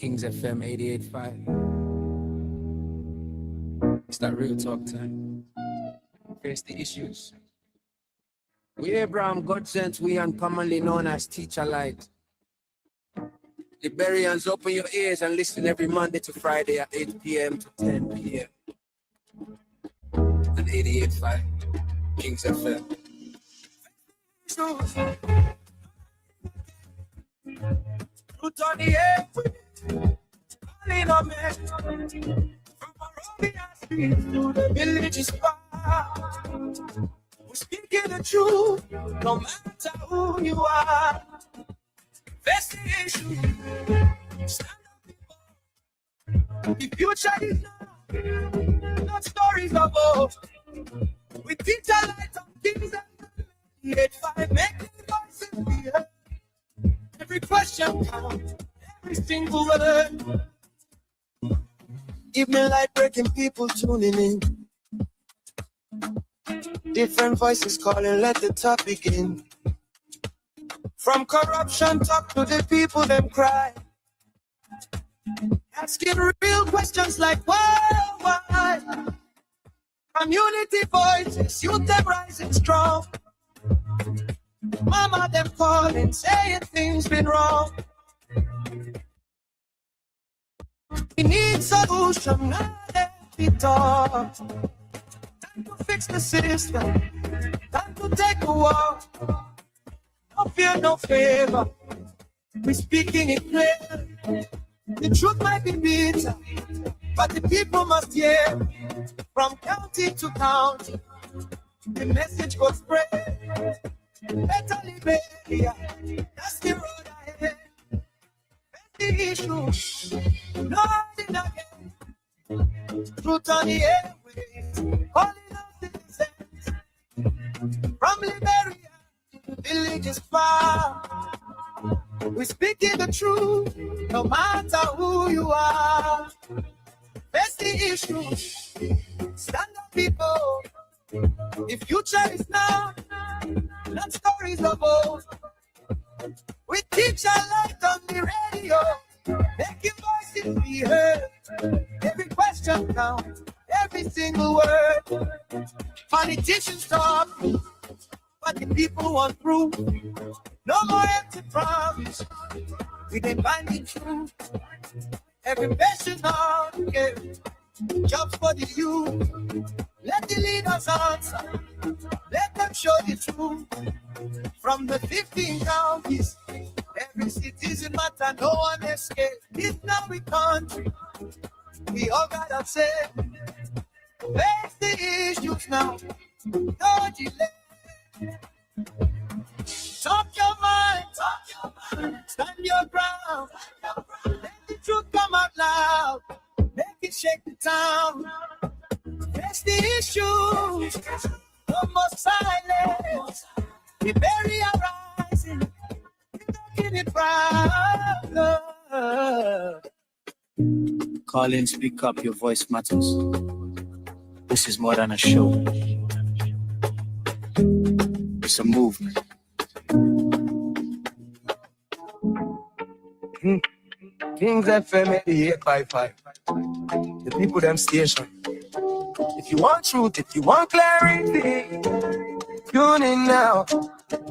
Kings FM 88.5. It's that real talk time. Face the issues. We Abraham God sent, we uncommonly known as Teacher Light. Liberians, open your ears and listen every Monday to Friday at 8 p.m. to 10 p.m. And 88.5 Kings FM. Put on the air, calling on me. From Morovia Street to the village's far. We're speaking the truth, no matter who you are. Face the issue, stand up, people. The future is now, not stories of old. We teach a light on things that 8-5 make the voices be heard. Every question counts, every single word. Evening light breaking, people tuning in. Different voices calling, let the talk begin. From corruption talk to the people them cry. Asking real questions like why? Community voices, youth them rising strong. Mama them calling, saying things been wrong. We need solution, not every talk. Time to fix the system, time to take a walk. No fear, no favor, we speaking it clear. The truth might be bitter, but the people must hear. From county to county, the message goes spread. Better Liberia, that's the road ahead. The issue, Lord in again. Truth on the airways, calling out citizens. From Liberia, village is far. We're speaking the truth, no matter who you are. Face the issue, stand up, people. The future is now, not stories of old. We teach a light on the radio, make your voices be heard. Every question counts, every single word. Politicians talk, but the people want proof. No more empty promise, we define the truth. Every patient on jobs for the youth. Let the leaders answer, let them show the truth. From the 15 counties, every citizen matter, no one escapes. This now we country, we all gotta say. Face the issues now, don't delay. Talk your mind, stand your ground. Let the truth come out loud, make it shake the town. Face the issues, no more silence. Liberia rising, making it proud. Call in, speak up, your voice matters. This is more than a show. It's a movement. Kings FM 88.5. The people them station. If you want truth, if you want clarity, tune in now.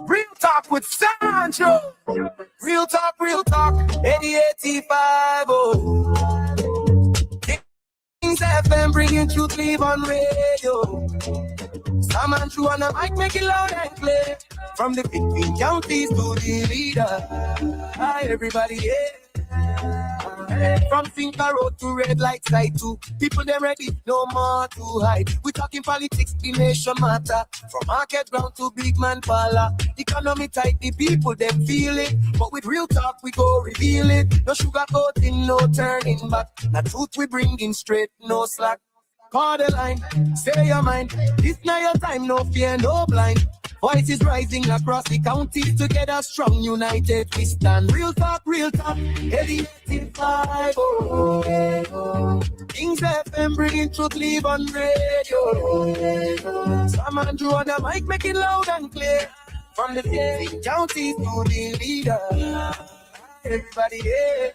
Real talk with Sancho. Real talk, 88.5. Oh. Kings FM bringing truth live on radio. Sam and True on the mic, make it loud and clear. From the 15 counties to the leader. Hi, everybody, yeah. From Finca Road to Red Light Side 2. People them ready, no more to hide. We talking politics, the nation matter. From market ground to big man parlor. Economy tight, the people them feel it. But with real talk, we go reveal it. No sugarcoating, no turning back. The truth we bring in straight, no slack. Call the line, say your mind. This now your time, no fear, no blind. Voices rising across the counties, together strong, united we stand. Real talk, 88.5. Oh, oh. Kings FM bringing truth live on radio. Sam and Drew on the mic, make it loud and clear. From the 15 counties to the leader. Everybody, yeah.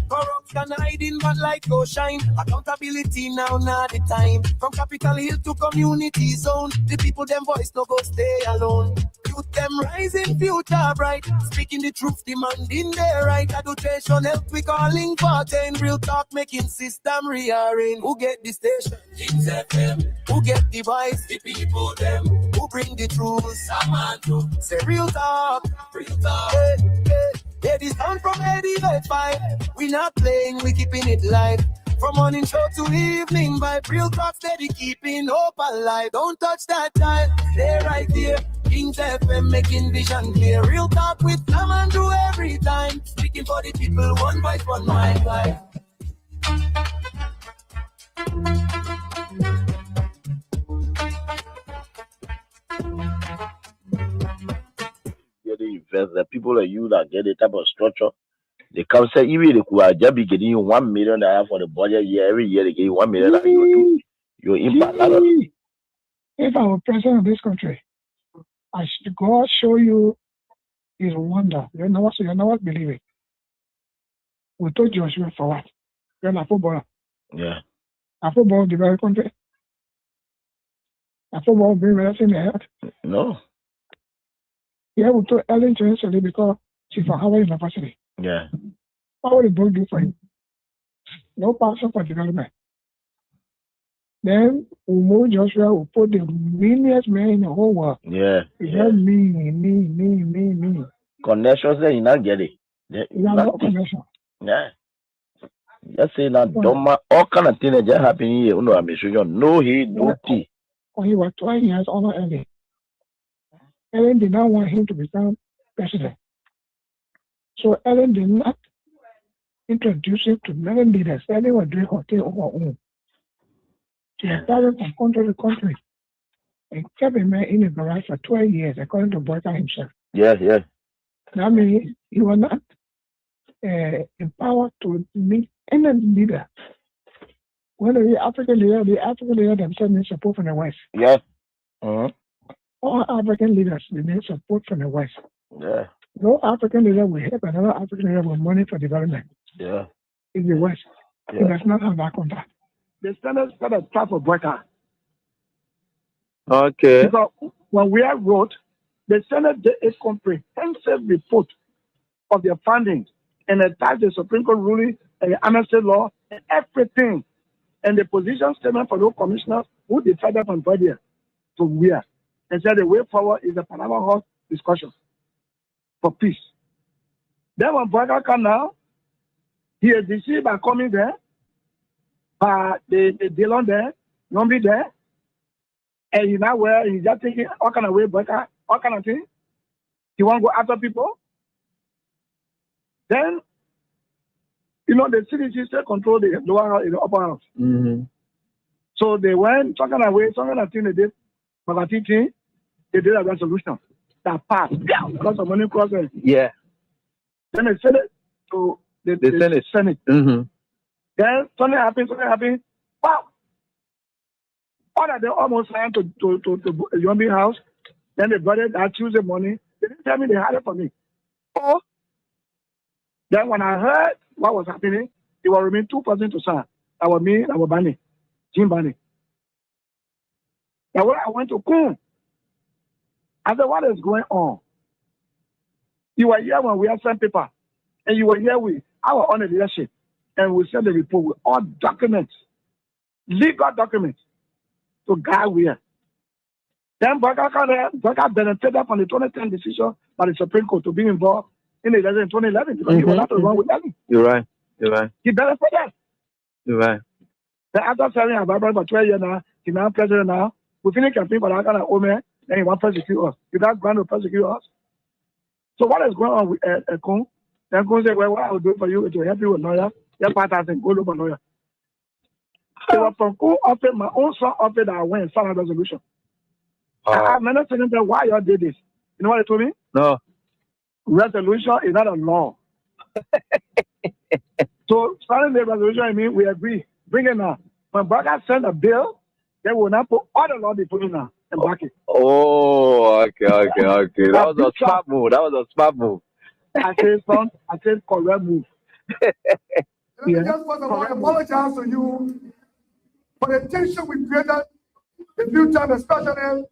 Corruption hiding, but light go shine. Accountability now, not the time. From Capitol Hill to community zone, the people them voice no go stay alone. Youth them rising, future bright. Speaking the truth, demanding their right. Education help we calling for 10. Real talk making system rearrange. Who get the station? Kings FM. Who get the voice? The people them. Who bring the truth? Samantha. Say real talk. Real talk. Hey, hey. It is on from 88.5. We not playing, we keeping it live. From morning show to evening vibe. Real talk steady, keeping hope alive. Don't touch that dial, stay right there. Kings FM making vision clear. Real talk with Sam and Drew every time. Speaking for the people, one voice, one mind. The people like you that get the type of structure, they come say even they could just be getting you $1 million for the budget year. Every year they give you $1 million. You impact a lot. If I were president of this country, I should go show you his wonder. You know what, believe it. We told Joshua for what? You're not footballer. Yeah. A football the very country. A football bring medicine in the head. No. Yeah, we told Ellen Chancellor because she's from Harvard University. Yeah. What would the book do for him? No passion for development. Then we move Joshua, we put the meanest man in the whole world. Yeah. He had me. Connections there, you not get it. You have no connection. Yeah. Just say that all kind of things that just happen here. No, he do tea. When he was 12 years under Ellen. Ellen did not want him to become president. So Ellen did not introduce him to many leaders. Ellen was doing her thing on her own. She had traveled from country to country and kept a man in the garage for 12 years, according to Boyka himself. Yeah. That means he was not empowered to meet any leader. When the African leader themselves need support from the West. Yeah. Uh-huh. All African leaders need support from the West. Yeah. No African leader will help another African leader with money for development. Yeah. In the West. Yeah. He does not have that contact. The Standard got a trap for Boyka. Okay. Because when we have wrote, the Senate did a comprehensive report of their findings and attached the Supreme Court ruling and the amnesty law and everything. And the position statement for those commissioners who decided from Friday to where. And said the way forward is the Panama House discussion for peace. Then when Boyka come now, he is deceived by coming there, by the Dillon there, Nombi there, and you know where he's just taking all kind of way, Boyka, all kind of thing. He want to go after people. Then, the CDC still control the lower house, the upper house. Mm-hmm. So they went talking away, something that thing they did, but they did a resolution that passed because of money crossing. Yeah. Then they sent it to the Senate. Mm-hmm. Then something happened. Wow. All that they almost signed to Yombi house. Then they brought it that Tuesday morning. They didn't tell me they had it for me. Oh. Then when I heard what was happening, it was remain 2 persons to sign. That was me, that was Barney, Jim Barney. Now when I went to Kun, I said, what is going on? You were here when we had sent paper, and you were here with our own leadership, and we sent the report with all documents, legal documents, to guide where. Then Boyka benefited from the 2010 decision by the Supreme Court to be involved in the election in 2011 because he was not wrong with Ellen. You're right. He benefited. You're right. Then after serving our Bible for 12 years now, he's now president now. We finish campaign for that kind of old man, then he wants to persecute us. He does going to persecute us. So what is going on with Kun? Then Kun said, well, what I will do for you is to help you with lawyer. Your partner said, go look for lawyer. It was from Kun offered, my own son offered that I went and signed a resolution. I've never said to them, why y'all did this? You know what they told me? No. Resolution is not a law. So signing the resolution, I mean, we agree. Bring it now. When Boyka send a bill, they will not put all the law they put in now and back it. Oh, okay. That was a smart move. I said, son, correct move. Let me just first of all apologize to you for the tension we created a few times, especially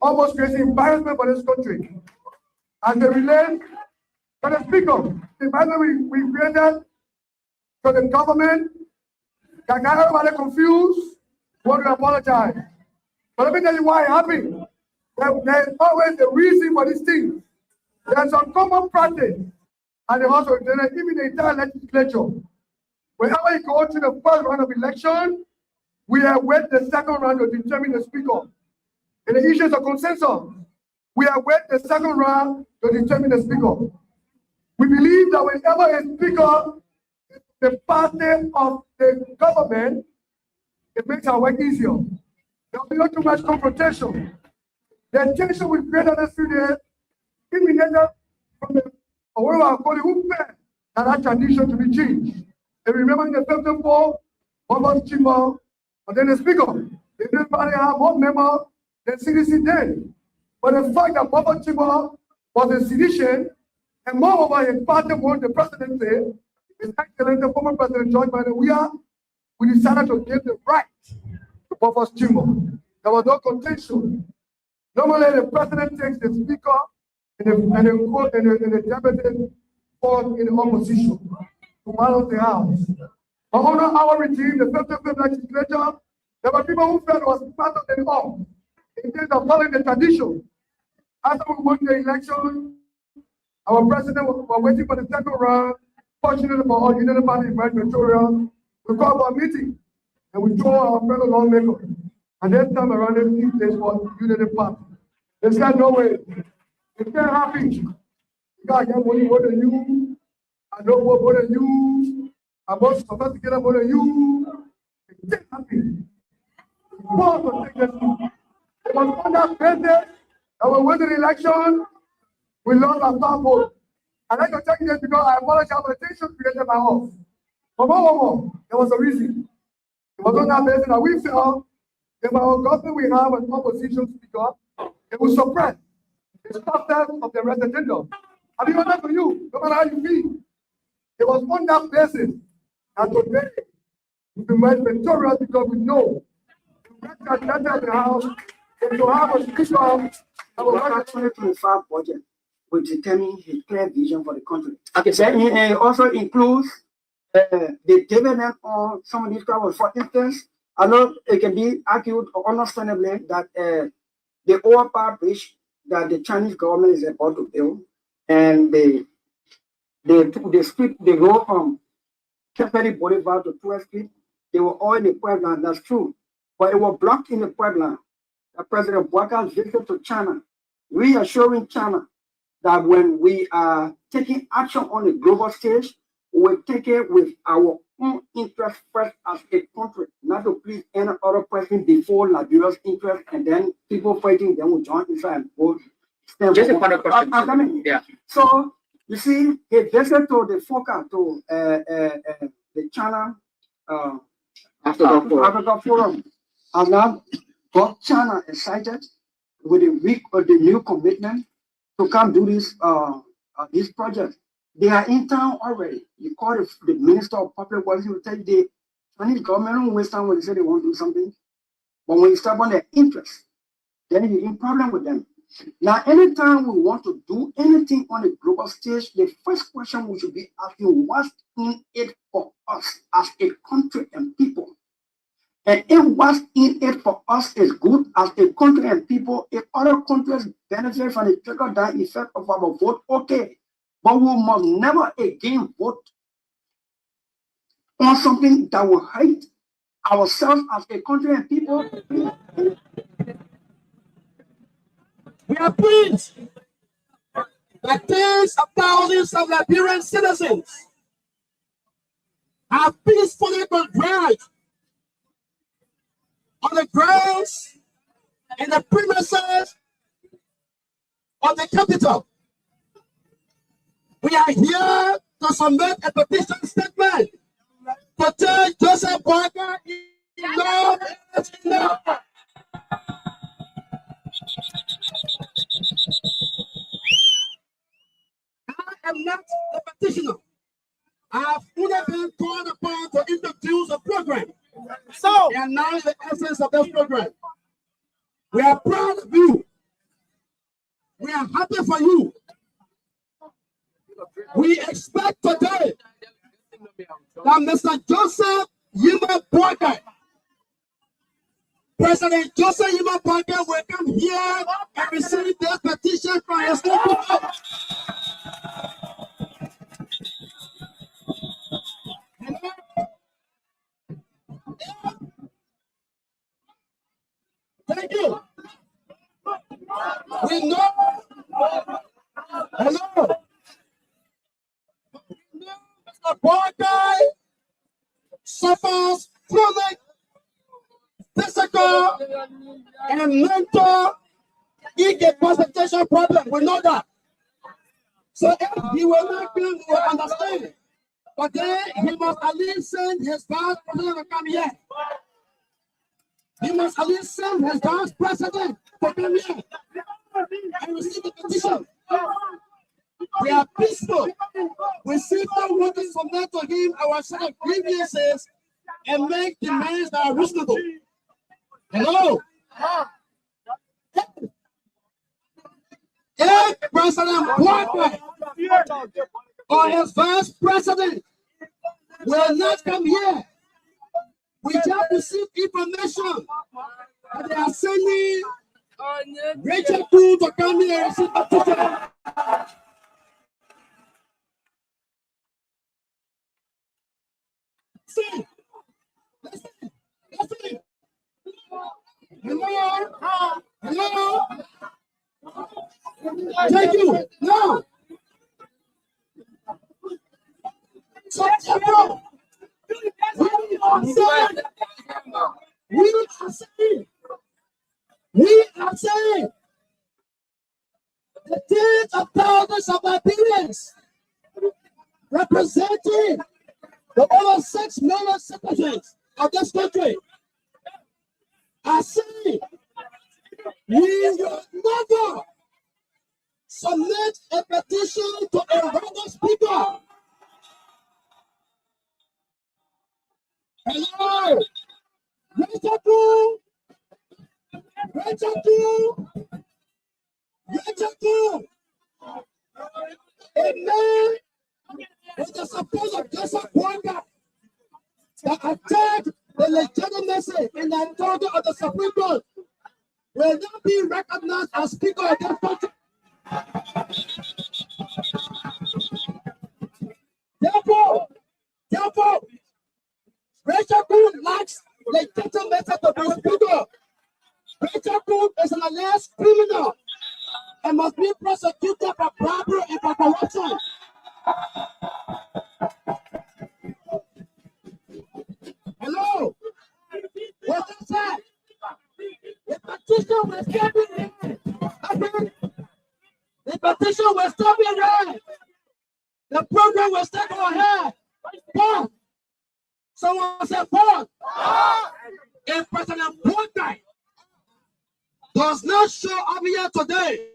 almost creating embarrassment for this country. And they relate to the speaker, the environment we created to the government that got everybody confused. We want to apologize. But let me tell you why it happened. There's always a reason for these things. There's some common practice and the House of Representatives, even the entire legislature. Whenever you go to the first round of election, we await the second round to determine the speaker. In the issues of consensus, we await the second round to determine the speaker. We believe that whenever a speaker is the party of the government, it makes our work easier. There will be not too much confrontation. The tension we created this few days emanated from the one of our colleagues who felt that tradition to be changed. And remember in the 54, one was Chimo, but then the speaker, they didn't have more member than CDC did. But the fact that Baba Chimo was a sedition, and moreover, his party won the presidency, His Excellency the former President George Biden, we decided to give the right to Baba Chimo. There was no contention. Normally, the president takes the speaker and the deputy forth in the opposition to balance the house. But under our regime, the 55th legislature, there were people who felt it was part of the law in terms of following the tradition. After we won the election, our president was waiting for the second round. Fortunately for us, Unity Party in Pretoria, we called for a meeting and we told our fellow lawmakers. And this time around, they place for Unity Party. They said, no way. It's not happy. You guys get money more than you. I know more than you. I'm more sophisticated more than you. It's not happy. More to take this. It was on that basis that we won the election. We lost our top vote. I'd like to tell you this because I apologize for the tension created by us. But more, there was a reason. It was on that basis that we felt if our government we have an opposition speaker, it will suppress the substance of the referendum. I'll be honest with you, no matter how you feel. It was on that basis that today we made victorious because we know that the house is to have a speaker. Our 2025 budget will determine his clear vision for the country. Okay, then it also includes the dividend on some of these travels. For instance, I know it can be argued understandably that the overpower bridge that the Chinese government is about to build, and they split the road from Keferi Boulevard to 12th Street, they were all in the Puebla, that's true. But it was blocked in the Puebla. President Bouakar's visit to China, reassuring China that when we are taking action on the global stage, we'll take it with our own interest first as a country, not to please any other person before Liberia's interest, and then people fighting, then will join inside and vote. Just a final question. Yeah. So, you see, he visited to the FOCA, to the China Africa Forum, and now got China excited with the week of the new commitment to come do this project. They are in town already. You call the Minister of Public Works, he will tell you the Chinese government don't waste time when they say they want to do something. But when you start on their interest, then you're in problem with them. Now, anytime we want to do anything on the global stage, the first question we should be asking, what's in it for us as a country and people? And if what's in it for us is good as a country and people, if other countries benefit from the trickle-down effect of our vote, okay. But we must never again vote on something that will hurt ourselves as a country and people. We are pleased that tens of thousands of Liberian citizens have peacefully converged on the grounds and the premises of the capital. We are here to submit a petition statement to tell Joseph Boakai enough is enough. I am not the petitioner. I've only been called upon to introduce a program. So, and now the essence of this program. We are proud of you. We are happy for you. We expect today that Mr. Joseph Yima Boakai, President Joseph Yima Boakai will come here and receive this petition from his people. Thank you. We know. Hello. Mr. Boakai suffers chronic physical and mental incapacitation problem. We know that. So if he will not come, we will understand. But then he must at least send his vice president to come here. He must at least send his vice president to come here and receive the petition. We are peaceful. We simply want to submit to him our set of grievances and make demands that are reasonable. Hello? If President Boakai or his vice president will not come here, we just received information that they are sending Rachel Poole to come here and receive a petition. Listen. Hello. Thank you. No. So, we are saying the tens of thousands of Liberians representing the over 6 million citizens of this country are saying we will never submit a petition to a random speaker. Hello, Rachel Poole. A man with the support of Joseph Boakai that attacked the legitimacy and the authority of the Supreme Court will not be recognized as Speaker of this country. Therefore, Rachel Poole lacks legitimacy to be Speaker. Rachel Poole is an alleged criminal and must be prosecuted for bribery and for corruption. Hello? What's that? The petition will still be read. The petition will still be read. The program will still go ahead. But someone said, "But if President Boakai does not show up here today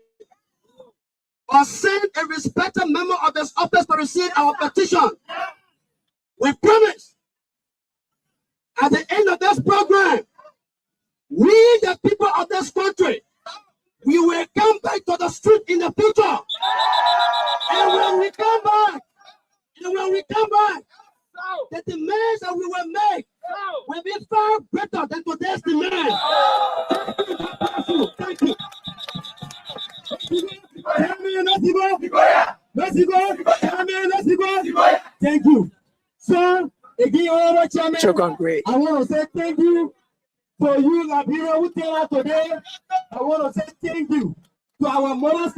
or send a respected member of this office to receive our petition, we promise at the end of this program, we, the people of this country, we will come back to the street in the future. And when we come back, the demands that we will make will be far better than today's demand." Thank you. Thank you. So, again, Chairman, great. I want to say thank you for you, Liberia, who came out today. I want to say thank you to our mother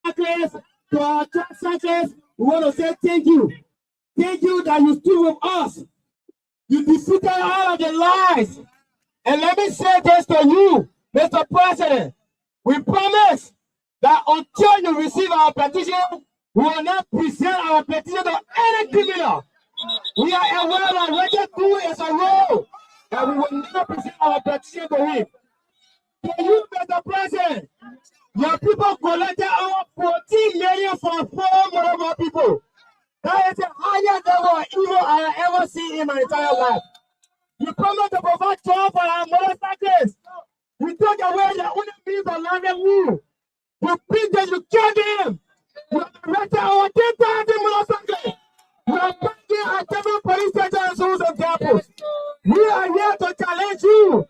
centers, to our church centers. We want to say thank you. Thank you that you stood with us. You defeated all of the lies. And let me say this to you, Mr. President. We promise that until you receive our petition, we will not present our petition to any criminal. We are aware that Rachel Poole is a role, and we will never present our petition to him. To you, Mr. President, your people collected over 14 million from 4 Monomo people. That is higher see in my entire life. You promised to provide job for our motorcyclists. You took away their only means of livelihood. You beat them, you killed them. You have arrested over 10,000 motorcyclists. You are bringing our several police stations and schools and campus. We are here to challenge you.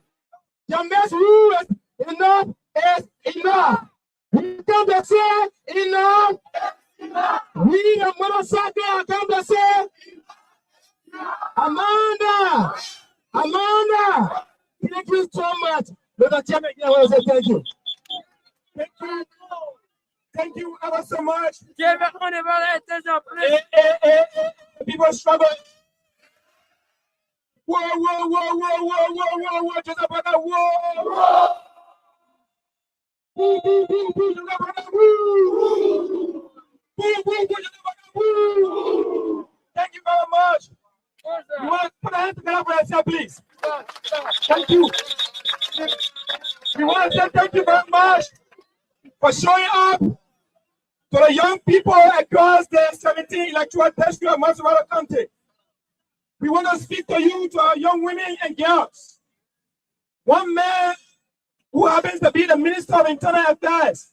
Your mess rule is enough is enough. We come to say enough. We the motorcycle are come to say Amanda. Amanda. Thank you so much. Mr. Chairman, I want to say thank you. Thank you. Thank you ever so much. People struggle. Whoa. Just about that. Whoa. Woo. Just about that. Woo. Just about that. Woo. Thank you very much. You want to put a hand together for yourself, please? Thank you. We want to say thank you very much for showing up to the young people across the 17 electoral district of Massabara County. We want to speak to you, to our young women and girls. One man who happens to be the Minister of Internal Affairs,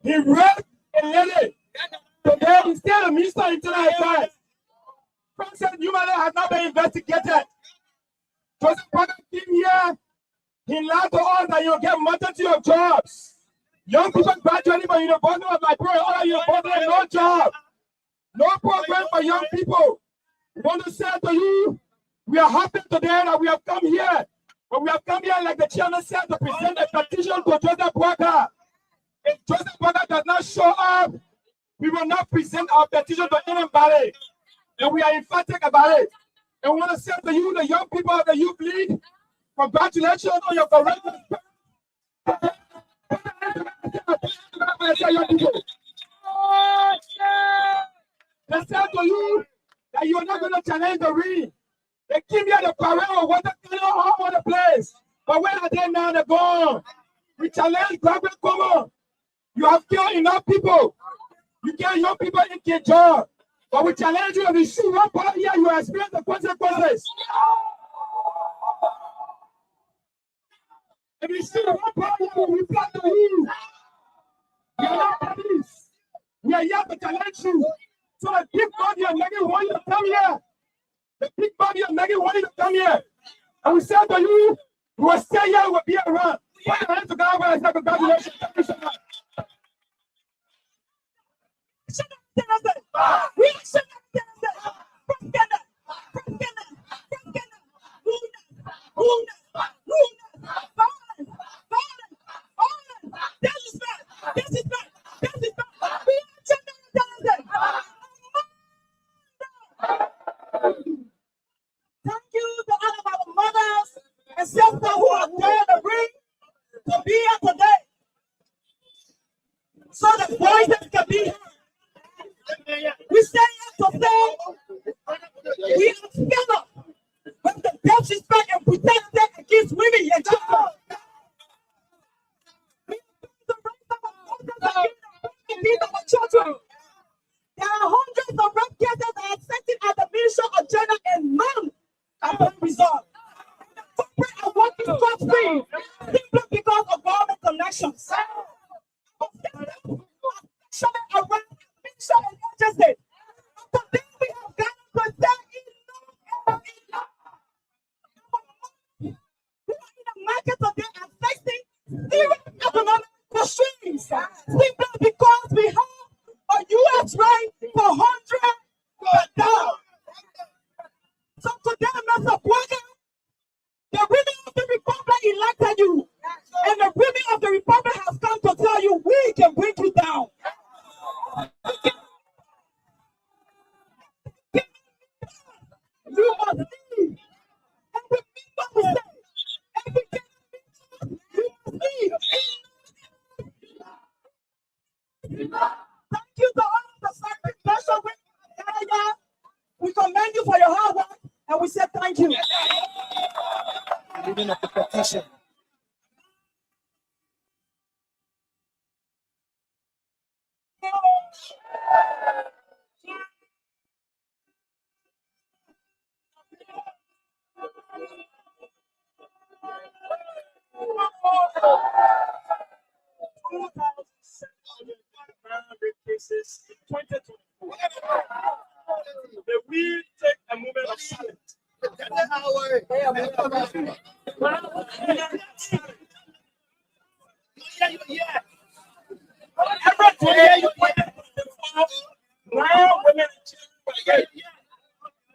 he raped a lady. Today, he's still the Minister of Internal Affairs. President Yumale has not been investigated. Joseph Parker came here. He lied to us that you'll get multitude of jobs. Young people graduating from university of Liberia, all university, no job. No program for young people. We want to say to you, we are happy today that we have come here. But we have come here, like the chairman said, to present a petition to Joseph Parker. If Joseph Parker does not show up, we will not present our petition to anybody. And we are emphatic about it. And we want to say to you, the young people of the Youth League, congratulations on your courageous. They said to you that you are not going to challenge the ring. They keep you at the parade of water all over the place. But where are they now? They're gone. We challenge Gabriel Como. You have killed enough people. You kill young people in Kinshasa. But we challenge you, if you shoot one part here, you experience the consequences. If you shoot one part here, we plan to you. We are not police. We are here to challenge you. So the big body of Maggie want you to come here. The big body of Maggie want you to come here. And we said to you, we will stay here, we will be around. Put your hands together when I say congratulations. Thank you so much. Thank you to all of our mothers and sisters who are there in the ring to be here today, so the voices can be heard. We stand here to say we are together with the disrespect and brutality against women and children. We are against our children. There are hundreds of rape cases that are sitting at the Ministry of Gender and none have been resolved. The corporate are working scot-free simply because of government connections. Today we have got to present enough. We are in the market today and facing serious economic constraints simply because we have a U.S. rate for 100 per dollar. So today, Mr. Parker, the women of the Republic elected you, and the women of the Republic has come to tell you we can bring you down. You must leave. And remember we say, every day you must leave. Thank you to all of the sacred special women. We commend you for your hard work, and we say thank you. Reading of the petition. cases in 2024. May we take a moment of silence. Every day you put it before, now women and children were raped.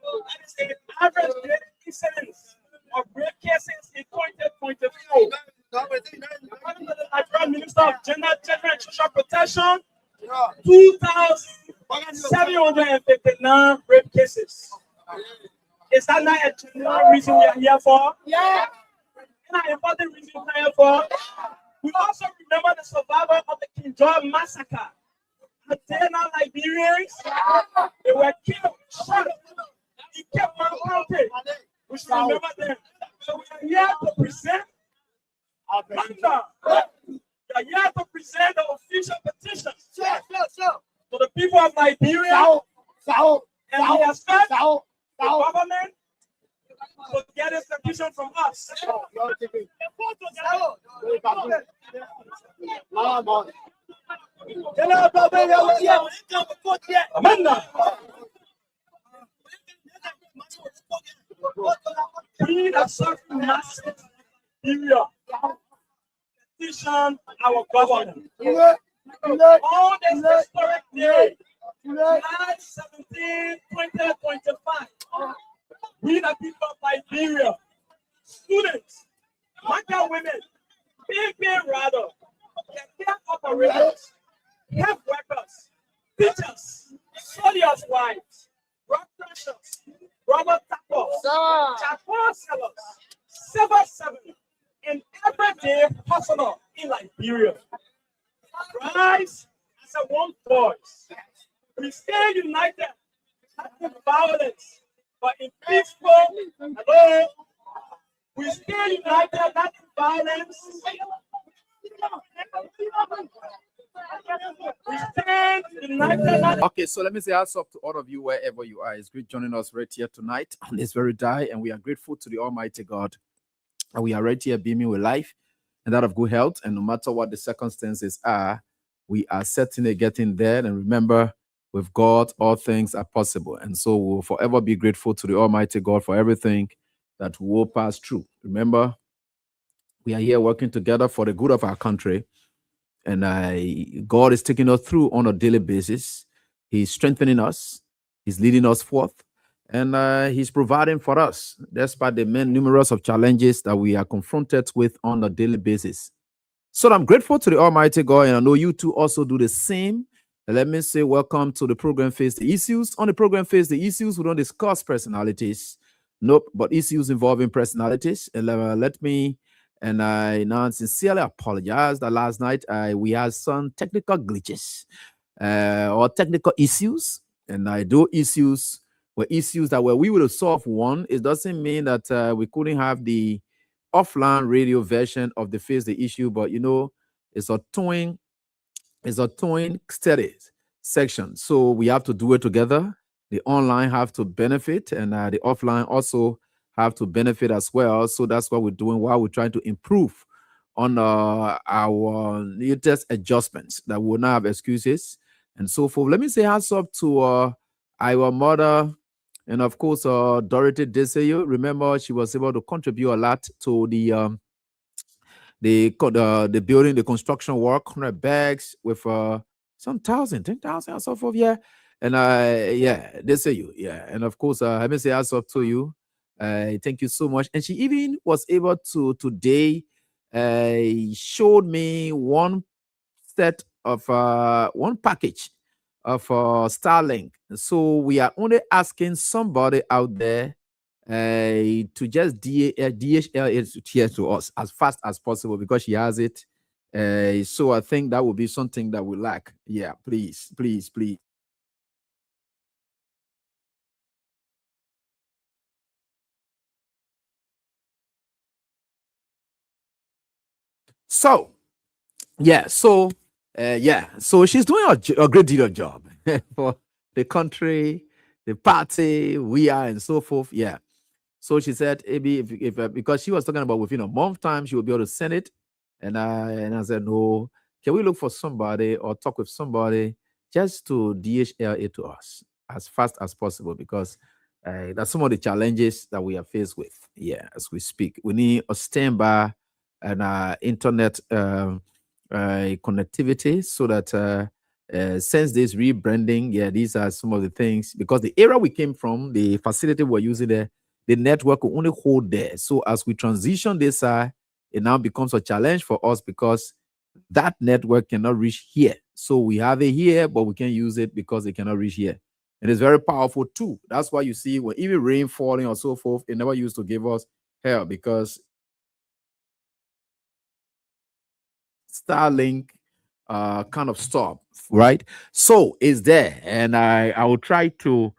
That is the average daily incidence of rape cases in 2024. According to the Nigerian Minister of Gender and Social Protection, 2,759 rape cases. Is that not a genuine reason we are here for? Yeah. And an important reason we are here for? We also remember the survivor of the King George massacre. The Dana Liberians, they were killed, shot in Cape Mount County. We should remember them. So we are here to present our banner. We are here to present the official petition to the people of Liberia. And we expect the government to get this petition from us. Amanda. We have suffered massive period. Petition our government. On this historic day, July 17, 2025, we the people of Liberia, students, Maka women, people rather, care operators, health workers, teachers, soldiers' wives, rock crushers, rubber tappers, charcoal sellers, civil servants, and everyday hustler in Liberia. Rise as a one voice. We stay united, not in violence, but in peaceful. Hello. We stay united, not in violence. We stand united, not. Okay, so let me say hats up to all of you wherever you are. It's great joining us right here tonight on this very day, and we are grateful to the Almighty God. And we are right here beaming with life and that of good health. And no matter what the circumstances are, we are certainly getting there. And remember, with God, all things are possible. And so we'll forever be grateful to the Almighty God for everything that will pass through. Remember, we are here working together for the good of our country. And God is taking us through on a daily basis. He's strengthening us. He's leading us forth. And he's providing for us, despite the numerous of challenges that we are confronted with on a daily basis. So I'm grateful to the Almighty God, and I know you too also do the same. And let me say welcome to the program Face the Issues. On the program Face the Issues, we don't discuss personalities. Nope, but issues involving personalities. And let me, and I now sincerely apologize that last night we had some technical glitches or technical issues. And I do issues were issues that we would have solved one. It doesn't mean that we couldn't have the offline radio version of the Face the Issue, but you know, it's a towing steady section. So we have to do it together. The online have to benefit, and the offline also have to benefit as well. So that's what we're doing while we're trying to improve on our latest adjustments that will not have excuses and so forth. Let me say hats up to our mother, and of course, Dorothy Desayo. Remember, she was able to contribute a lot to the building, the construction work, 100 bags with some 10,000 or so forth. Yeah. And yeah, Desayo. Yeah. And of course, let me say hats up to you. Thank you so much. And she even was able to today showed me one set of one package of Starlink. So we are only asking somebody out there to just DHL it here to us as fast as possible because she has it. So I think that would be something that we lack. Yeah, please. So, yeah, so she's doing a great deal of job for the country, the party, we are, and so forth. Yeah. So she said, maybe if because she was talking about within a month time, she will be able to send it. And I said, no, can we look for somebody or talk with somebody just to DHL it to us as fast as possible, because that's some of the challenges that we are faced with. Yeah, as we speak, we need a standby and internet connectivity, so that since this rebranding, yeah, these are some of the things, because the area we came from, the facility we're using there, the network will only hold there. So as we transition this side, it now becomes a challenge for us, because that network cannot reach here. So we have it here, but we can't use it because it cannot reach here. And it's very powerful too. That's why you see when even rain falling or so forth, it never used to give us hell, because Starlink kind of stop, right? So it's there, and I will try to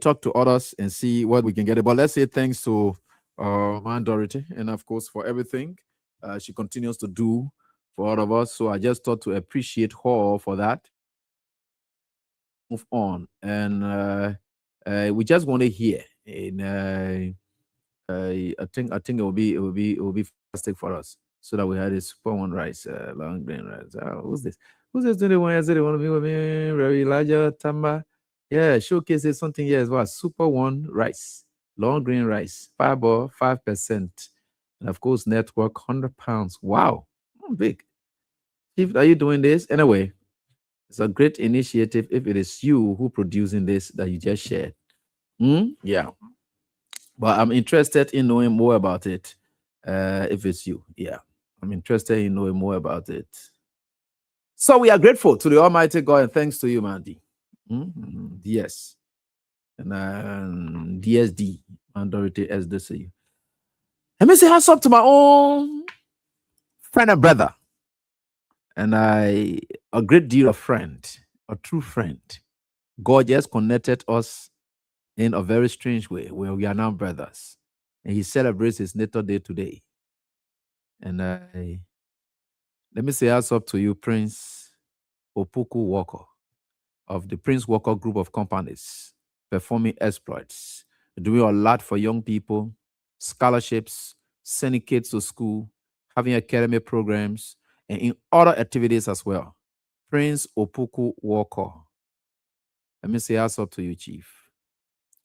talk to others and see what we can get. But let's say thanks to Man Dorothy, and of course for everything she continues to do for all of us. So I just thought to appreciate her for that. Move on, and we just want to hear. And I think it will be fantastic for us, so that we had a super one rice, long grain rice. Who's this? Who's this doing the one? They want to be with me, Very Elijah Tamba. Yeah, showcases something here as well. Super one rice, long grain rice, fiber 5%, and of course network £100. Wow, big. Chief, are you doing this anyway? It's a great initiative if it is you who producing this that you just shared. Yeah. But I'm interested in knowing more about it. If it's you. Yeah. I'm interested in knowing more about it. So we are grateful to the Almighty God, and thanks to you, Mandy. Yes. And DSD, Mandority SDC. Let me say how's up to my own friend and brother. And a great deal of friend, a true friend. God just connected us in a very strange way, where we are now brothers. And he celebrates his natal day today. And let me say how's up to you, Prince Opoku Walker of the Prince Walker Group of Companies, performing exploits, doing a lot for young people, scholarships, sending kids to school, having academic programs, and in other activities as well. Prince Opoku Walker. Let me say how's up to you, Chief.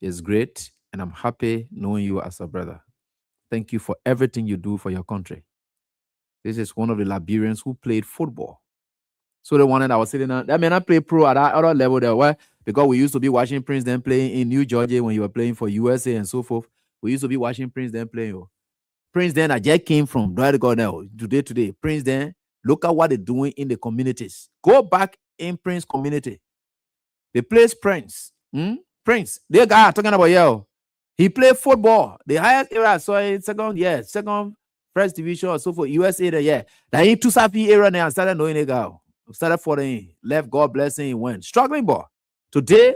It's great, and I'm happy knowing you as a brother. Thank you for everything you do for your country. This is one of the Liberians who played football. So the one that I was sitting on, that may not play pro at that other level there. Why? Because we used to be watching Prince then playing in New Georgia when you were playing for USA and so forth. We used to be watching Prince then playing. Prince then, I just came from, today. Prince then, look at what they're doing in the communities. Go back in Prince community. They play Prince. Prince, the guy talking about yo. He played football. The highest era, so in second, first division or so for USA there, yeah. That ain't too sappy era now. Started knowing a guy. Started following, left, God bless him, went. Struggling ball. Today,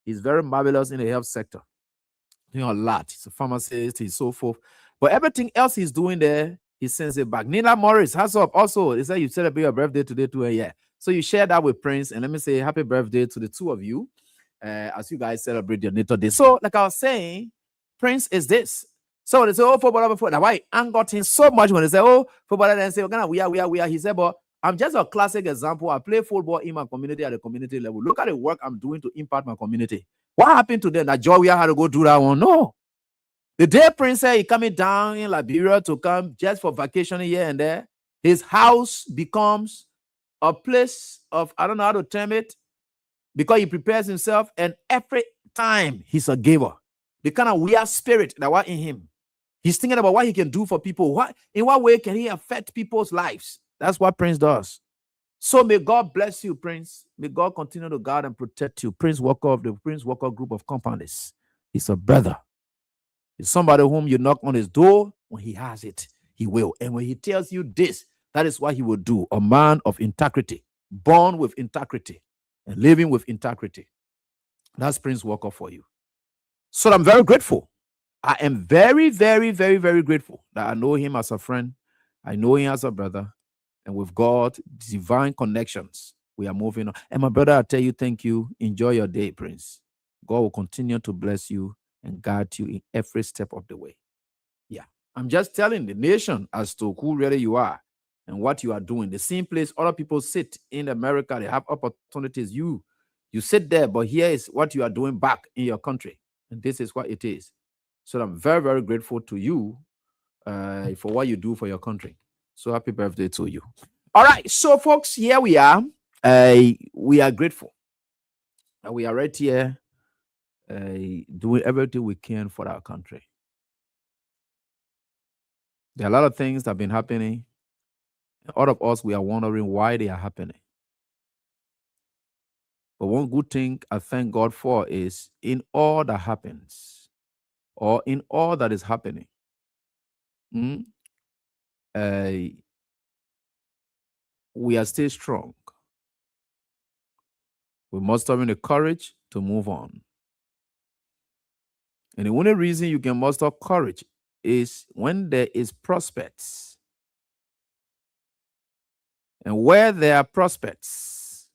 he's very marvelous in the health sector. Doing a lot. He's a pharmacist, he's so forth. But everything else he's doing there, he sends it back. Nina Morris, how's up? Also, they said you celebrate your birthday today too, yeah. So you share that with Prince, and let me say happy birthday to the two of you as you guys celebrate your natal day. So, like I was saying, Prince is this. So they say, footballer. Now, why I got him so much when they say, footballer, then say, we are. He said, but I'm just a classic example. I play football in my community at the community level. Look at the work I'm doing to impact my community. What happened to them? That Joe, we had to go do that one? No. The day Prince said he coming down in Liberia to come just for vacation here and there, his house becomes a place of, I don't know how to term it, because he prepares himself, and every time he's a giver. The kind of weird spirit that was in him. He's thinking about what he can do for people. In what way can he affect people's lives? That's what Prince does. So may God bless you, Prince. May God continue to guard and protect you. Prince Walker of the Prince Walker Group of Companies. He's a brother. He's somebody whom you knock on his door. When he has it, he will. And when he tells you this, that is what he will do. A man of integrity, born with integrity, and living with integrity. That's Prince Walker for you. So I'm very grateful. I am very, very, very, very grateful that I know him as a friend. I know him as a brother. And with God, divine connections, we are moving on. And my brother, I tell you, thank you. Enjoy your day, Prince. God will continue to bless you and guide you in every step of the way. Yeah. I'm just telling the nation as to who really you are and what you are doing. The same place other people sit in America, they have opportunities. You sit there, but here is what you are doing back in your country. And this is what it is. So I'm very, very grateful to you for what you do for your country. So happy birthday to you. All right. So folks, here we are. We are grateful. And we are right here doing everything we can for our country. There are a lot of things that have been happening. All of us, we are wondering why they are happening. But one good thing I thank God for is in all that happens, or in all that is happening, we are still strong. We must have the courage to move on. And the only reason you can muster courage is when there is prospects. And where there are prospects,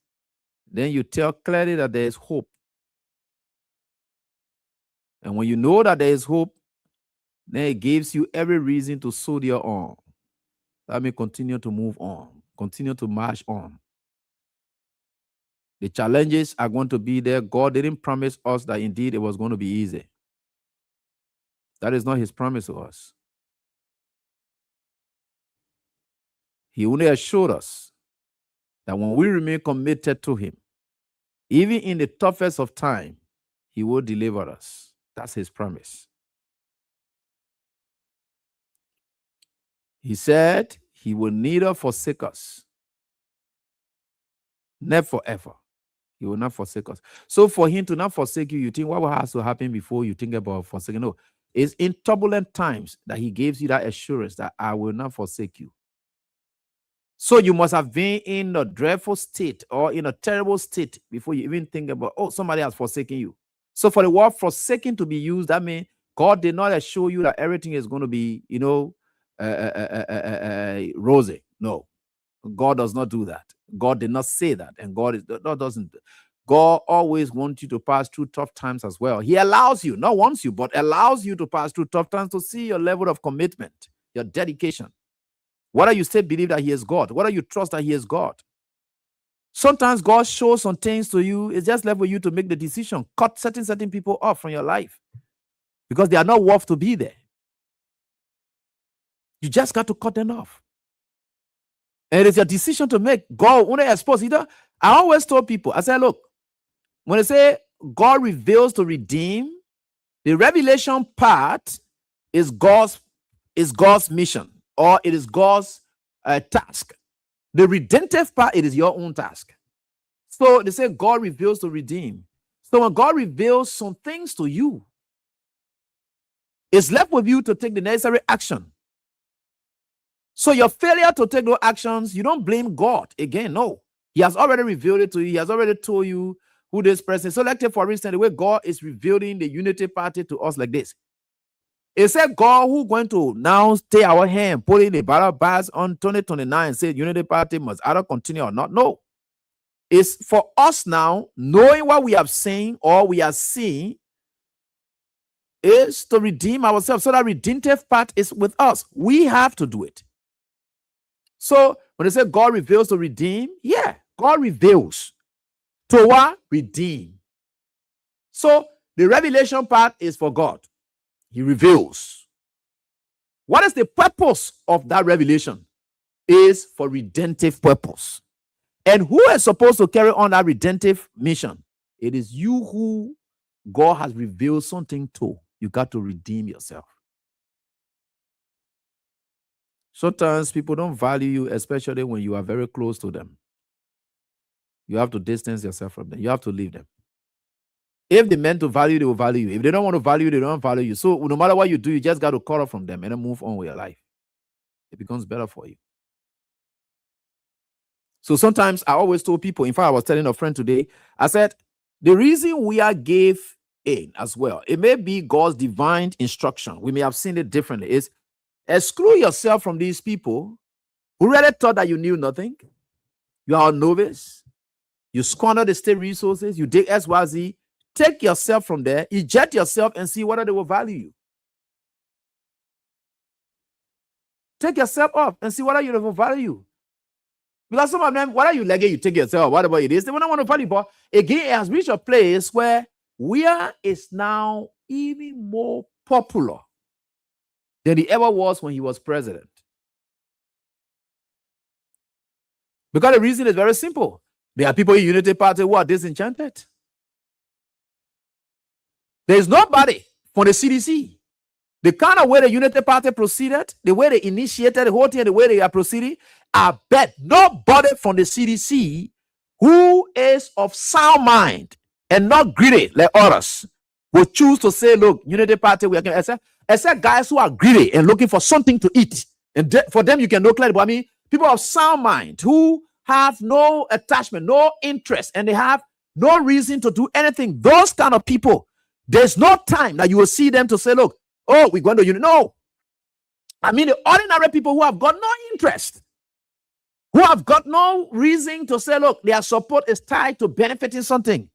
then you tell clearly that there is hope. And when you know that there is hope, then it gives you every reason to soldier on. Let me continue to move on, continue to march on. The challenges are going to be there. God didn't promise us that indeed it was going to be easy. That is not his promise to us. He only assured us that when we remain committed to him, even in the toughest of time, he will deliver us. That's his promise. He said he will neither forsake us, never forever. He will not forsake us. So for him to not forsake you, you think what has to happen before you think about forsaking? No, it's in turbulent times that he gives you that assurance that I will not forsake you. So you must have been in a dreadful state or in a terrible state before you even think about, oh, somebody has forsaken you. So for the word forsaken to be used, that means God did not assure you that everything is going to be, rosy. No, God does not do that. God did not say that. And God doesn't. God always wants you to pass through tough times as well. He allows you, not wants you, but allows you to pass through tough times to see your level of commitment, your dedication. Whether you still believe that he is God, whether you trust that he is God. Sometimes God shows some things to you. It's just left for you to make the decision. Cut certain people off from your life because they are not worth to be there. You just got to cut them off. And it is your decision to make. God only expose either. I always told people, I said, look, when they say God reveals to redeem, the revelation part is God's mission, or it is God's task. The redemptive part, it is your own task. So they say God reveals to redeem. So when God reveals some things to you, it's left with you to take the necessary action. So your failure to take those actions, you don't blame God again. No, he has already revealed it to you. He has already told you who this person is. So let's take, for instance, the way God is revealing the unity party to us like this. It said God who going to now stay our hand, put in the ballot box on 2029 and say unity party must either continue or not. No. It's for us now, knowing what we have seen or we are seeing, is to redeem ourselves. So that redemptive part is with us. We have to do it. So when they say God reveals to redeem, yeah, God reveals to what? Redeem. So the revelation part is for God. He reveals. What is the purpose of that revelation? Is for redemptive purpose. And who is supposed to carry on that redemptive mission? It is you who God has revealed something to. You got to redeem yourself. Sometimes people don't value you, especially when you are very close to them. You have to distance yourself from them. You have to leave them. If they meant to value you, they will value you. If they don't want to value you, they don't value you. So no matter what you do, you just got to cut off from them and then move on with your life. It becomes better for you. So sometimes I always told people, in fact, I was telling a friend today, I said, the reason we are gave in as well, it may be God's divine instruction. We may have seen it differently. Is exclude yourself from these people who really thought that you knew nothing. You are a novice. You squander the state resources. You dig XYZ. Take yourself from there. Eject yourself and see whether they will value you. Take yourself off and see whether you will value you. Because some of them, whether you like it, you take yourself, whatever it is, they don't want to party. But again, it has reached a place where is now even more popular than he ever was when he was president. Because the reason is very simple. There are people in Unity Party who are disenchanted. There is nobody from the CDC. The kind of way the Unity Party proceeded, the way they initiated the whole thing, the way they are proceeding, I bet nobody from the CDC who is of sound mind and not greedy like others will choose to say, look, Unity Party, we are except guys who are greedy and looking for something to eat. And for them, you can know clearly. But I mean, people of sound mind who have no attachment, no interest, and they have no reason to do anything. Those kind of people, there's no time that you will see them to say, look, oh, we're going to unite. No. I mean, the ordinary people who have got no interest, who have got no reason to say, look, their support is tied to benefiting something.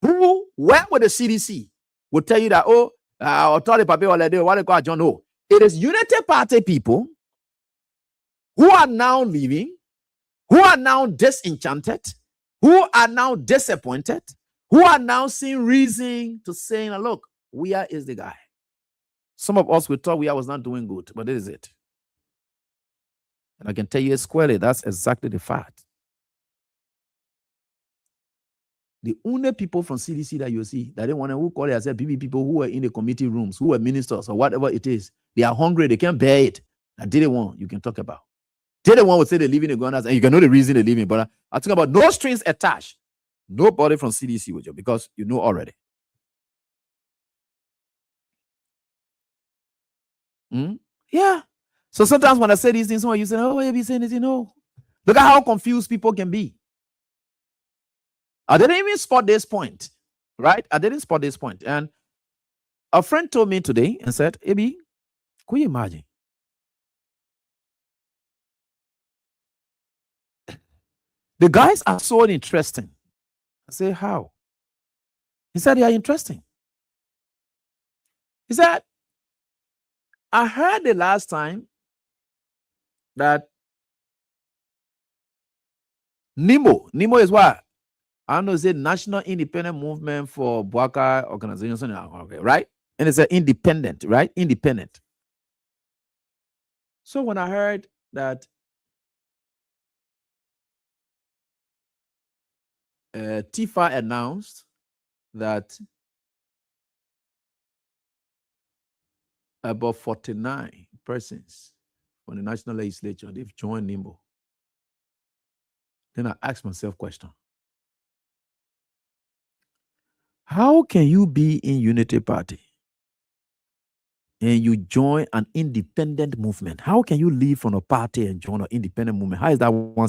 Who went with the CDC will tell you that, oh, authority paper or what they call John. No. It is Unity Party people who are now leaving, who are now disenchanted, who are now disappointed, who are now seeing reason to saying, look, Weah is the guy. Some of us, we thought Weah was not doing good, but this is it. And I can tell you squarely, that's exactly the fact. The only people from CDC that you see, that they want to who call themselves BB people who are in the committee rooms, who are ministers or whatever it is, they are hungry, they can't bear it. And they want you can talk about. They the one would say they live in the governors, and you can know the reason they live in. But I talk about no strings attached. Nobody from CDC with you because you know already. Yeah. So sometimes when I say these things, someone you say, oh, you be saying this, you know. Look at how confused people can be. I didn't even spot this point, right? I didn't spot this point. And a friend told me today and said, Ebi, could you imagine? The guys are so interesting. I say, how? He said, they are interesting. He said, I heard the last time that NIMO is what? I don't know, it's a National Independent Movement for Bwaka Organization, right? And it's an independent, right? Independent. So when I heard that TIFA announced that about 49 persons from the National Legislature, they've joined NIMO. Then I asked myself a question. How can you be in Unity Party and you join an independent movement? How can you leave from a party and join an independent movement? How is that one?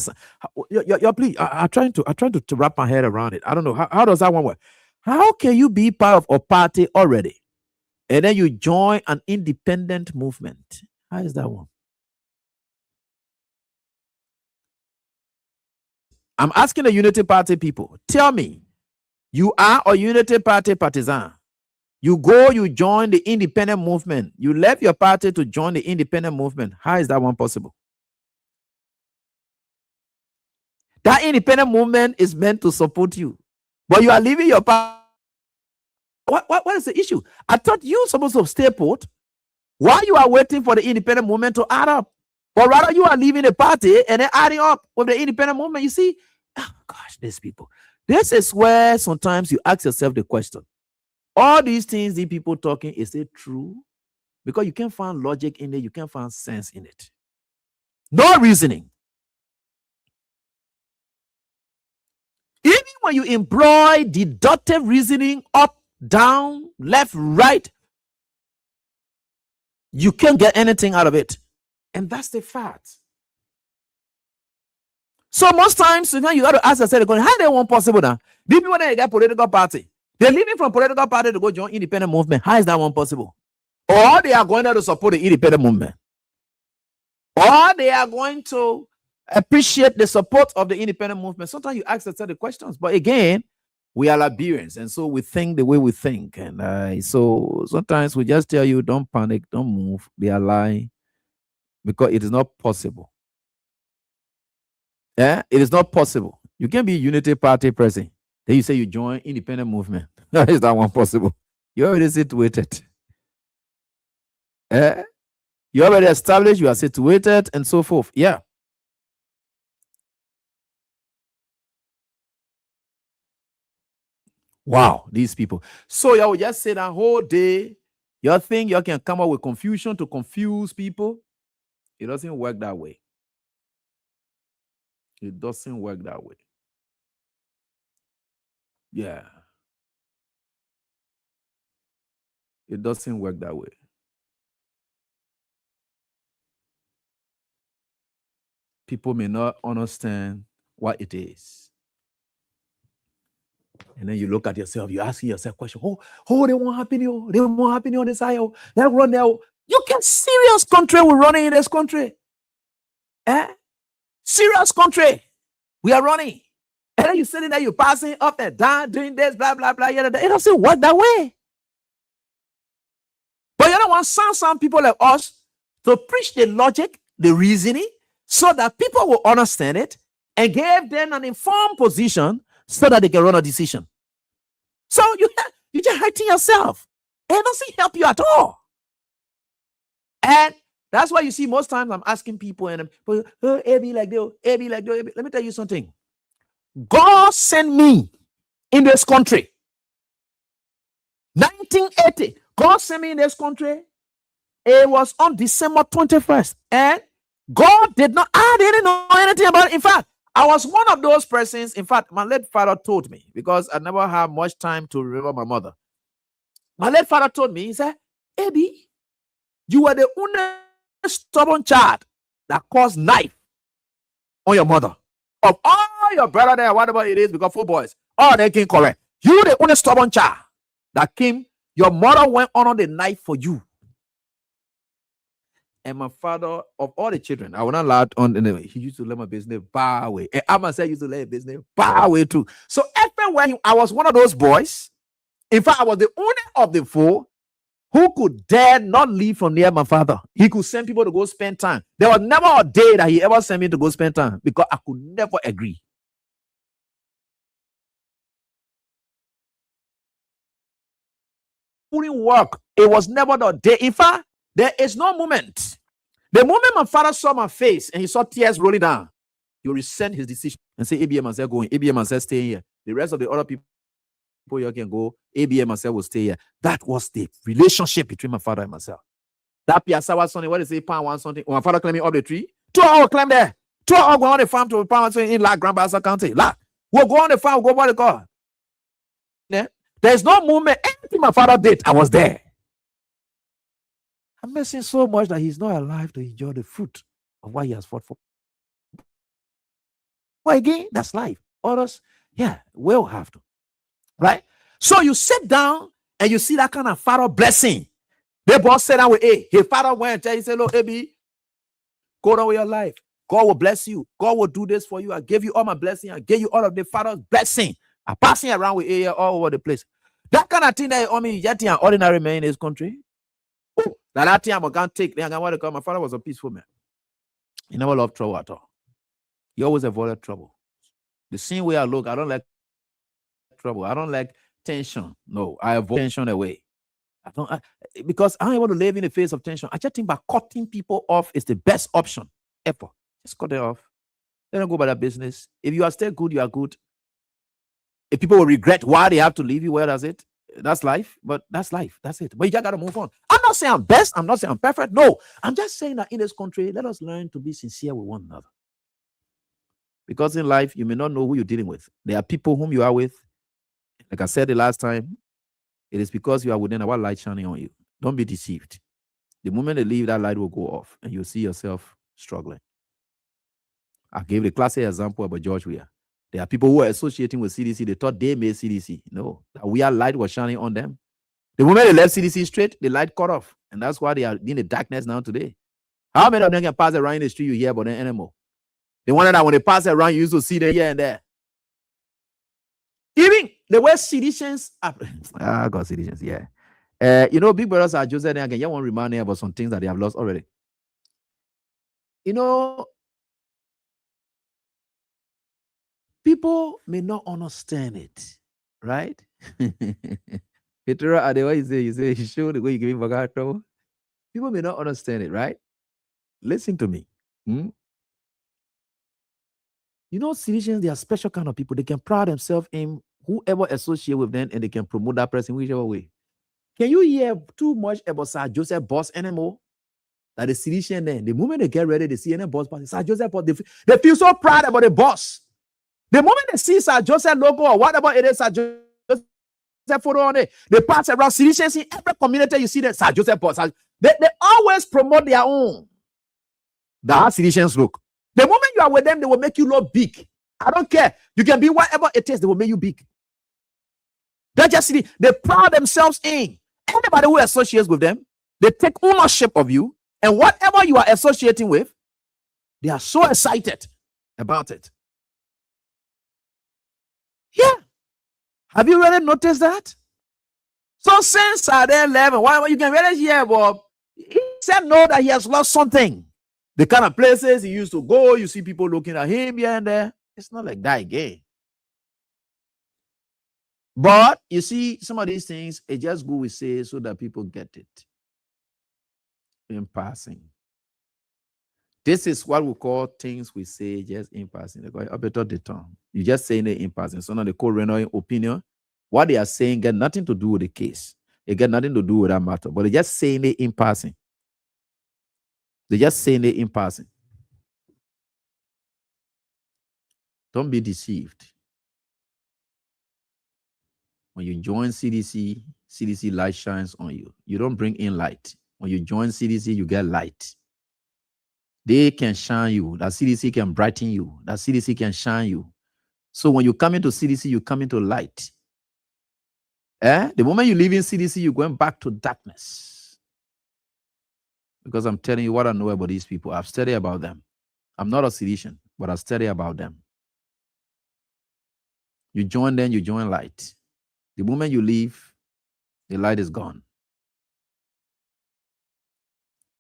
Please, I'm trying to wrap my head around it. I don't know. How does that one work? How can you be part of a party already and then you join an independent movement? How is that one? I'm asking the Unity Party people, tell me, you are a Unity Party partisan. You go, you join the independent movement. You left your party to join the independent movement. How is that one possible? That independent movement is meant to support you, but you are leaving your party. What is the issue? I thought you were supposed to stay put while you are waiting for the independent movement to add up. But rather, you are leaving the party and then adding up with the independent movement. You see, oh gosh, these people. This is where sometimes you ask yourself the question. All these things the people talking, is it true? Because you can't find logic in it. You can't find sense in it. No reasoning. Even when you employ deductive reasoning up, down, left, right, you can't get anything out of it. And that's the fact. So most times, you got to ask yourself, how they want possible now? People when they get political party, they're leaving from political party to go join independent movement. How is that one possible? Or they are going there to support the independent movement. Or they are going to appreciate the support of the independent movement. Sometimes you ask yourself the questions, but again, we are Liberians, and so we think the way we think. And so sometimes we just tell you, don't panic, don't move. They are lying because it is not possible. Yeah, it is not possible. You can be Unity Party president. Then you say you join independent movement. Is that one possible? You're already situated. You already established, you are situated, and so forth. Yeah. Wow, these people. So you will just say that whole day, you think you can come up with confusion to confuse people. It doesn't work that way. It doesn't work that way. Yeah. It doesn't work that way. People may not understand what it is. And then you look at yourself, you're asking yourself question, they won't happen here. They won't happen on this side. They run there. You can serious country we're running in this country. Serious country. We are running. And then you're sitting there, you're passing up and down, doing this, blah, blah, blah. It doesn't work that way. But you don't want some people like us to preach the logic, the reasoning, so that people will understand it and give them an informed position so that they can run a decision. So you're just hurting yourself. It doesn't help you at all. And that's why you see most times I'm asking people and AB like this, AB like this. Let me tell you something. God sent me in this country. 1980. God sent me in this country. It was on December 21st. And God did not, I didn't know anything about it. In fact, I was one of those persons. In fact, my late father told me, because I never had much time to remember my mother. My late father told me, he said, Ebi, you were the only stubborn child that caused knife on your mother. Of all your brother there, whatever it is, because 4 boys, all they came correct. You the only stubborn child that came, your mother went on the knife for you. And my father, of all the children, I was not allowed on anyway. He used to let my business bar away. And I myself used to let business bar away too. So everywhere I was one of those boys. In fact, I was the only of the 4 who could dare not leave from near my father. He could send people to go spend time. There was never a day that he ever sent me to go spend time because I could never agree. Wouldn't work. It was never the day. In fact, there is no moment. The moment my father saw my face and he saw tears rolling down, he will rescind his decision and say, ABM and say going, ABM and say stay here. The rest of the other people you can go, ABM and say will stay here. That was the relationship between my father and myself. That Piazza was something, what is it, pound one something? When my father climbing up the tree, 2 hours climb there. 2 hours go on the farm to pound something in La Grand Bassa County. We'll go on the farm, we'll go by the car. Yeah? There's no movement. Anything my father did, I was there. I'm missing so much that he's not alive to enjoy the fruit of what he has fought for. Well, again, that's life. Others, yeah, will have to. Right? So you sit down and you see that kind of father blessing. The boss sat down with his father went and tell you, say, look, AB, go down with your life. God will bless you. God will do this for you. I give you all my blessing. I give you all of the father's blessing. I'm passing around with A all over the place. That kind of thing that you get an ordinary man in this country. That thing I'm going to take. My father was a peaceful man. He never loved trouble at all. He always avoided trouble. The same way I look, I don't like trouble. I don't like tension. No, I avoid tension away. Because I'm able to live in the face of tension. I just think by cutting people off is the best option ever. Just cut it off. Let them go by their business. If you are still good, you are good. If people will regret why they have to leave you, well, that's it. That's life. But that's life. That's it. But you just got to move on. I'm not saying I'm best. I'm not saying I'm perfect. No. I'm just saying that in this country, let us learn to be sincere with one another. Because in life, you may not know who you're dealing with. There are people whom you are with. Like I said the last time, it is because you are within our light shining on you. Don't be deceived. The moment they leave, that light will go off and you'll see yourself struggling. I gave the classic example about George Weah. There are people who are associating with CDC. They thought they made CDC. No, that Weah light was shining on them. The moment they left CDC straight, the light cut off. And that's why they are in the darkness now today. How many of them can pass around in the street you hear about them anymore? The one that when they pass around, you used to see them here and there. Even the way CDCians I got CDCians, yeah. You know, big brothers are just there again. You want to remind them about some things that they have lost already. You know, People may not understand it, right? Peter, are the way you say, you show the way you give him for trouble. People may not understand it, right? Listen to me. You know, Citizens, they are special kind of people. They can pride themselves in whoever associate with them, and they can promote that person whichever way. Can you hear too much about Sir Joseph Boss anymore? That the Citizens then, the moment they get ready, they see any boss, Sir Joseph Boss, they feel so proud about the boss. The moment they see Sir Joseph logo or whatever it is, Sir Joseph photo on it, they pass around Citizens in every community. You see that Sir Joseph Boss. They always promote their own. That's how Citizens look. The moment you are with them, they will make you look big. I don't care. You can be whatever it is, they will make you big. They just they proud themselves in. Anybody who associates with them, they take ownership of you, and whatever you are associating with, they are so excited about it. Yeah. Have you really noticed that? So since at 11, why you can really hear Bob? He said no, that he has lost something. The kind of places he used to go, you see people looking at him here and there. It's not like that again. But you see, some of these things, it just go we say so that people get it in passing. This is what we call things we say just in passing. They call it better the term. You just saying it in passing. So now the coroner opinion, what they are saying got nothing to do with the case. It got nothing to do with that matter. But they're just saying it in passing. They're just saying it in passing. Don't be deceived. When you join CDC, CDC light shines on you. You don't bring in light. When you join CDC, you get light. They can shine you. That CDC can brighten you. That CDC can shine you. So when you come into CDC, you come into light. The moment you leave in CDC, you're going back to darkness. Because I'm telling you what I know about these people. I've studied about them. I'm not a Citizens, but I've studied about them. You join them, you join light. The moment you leave, the light is gone.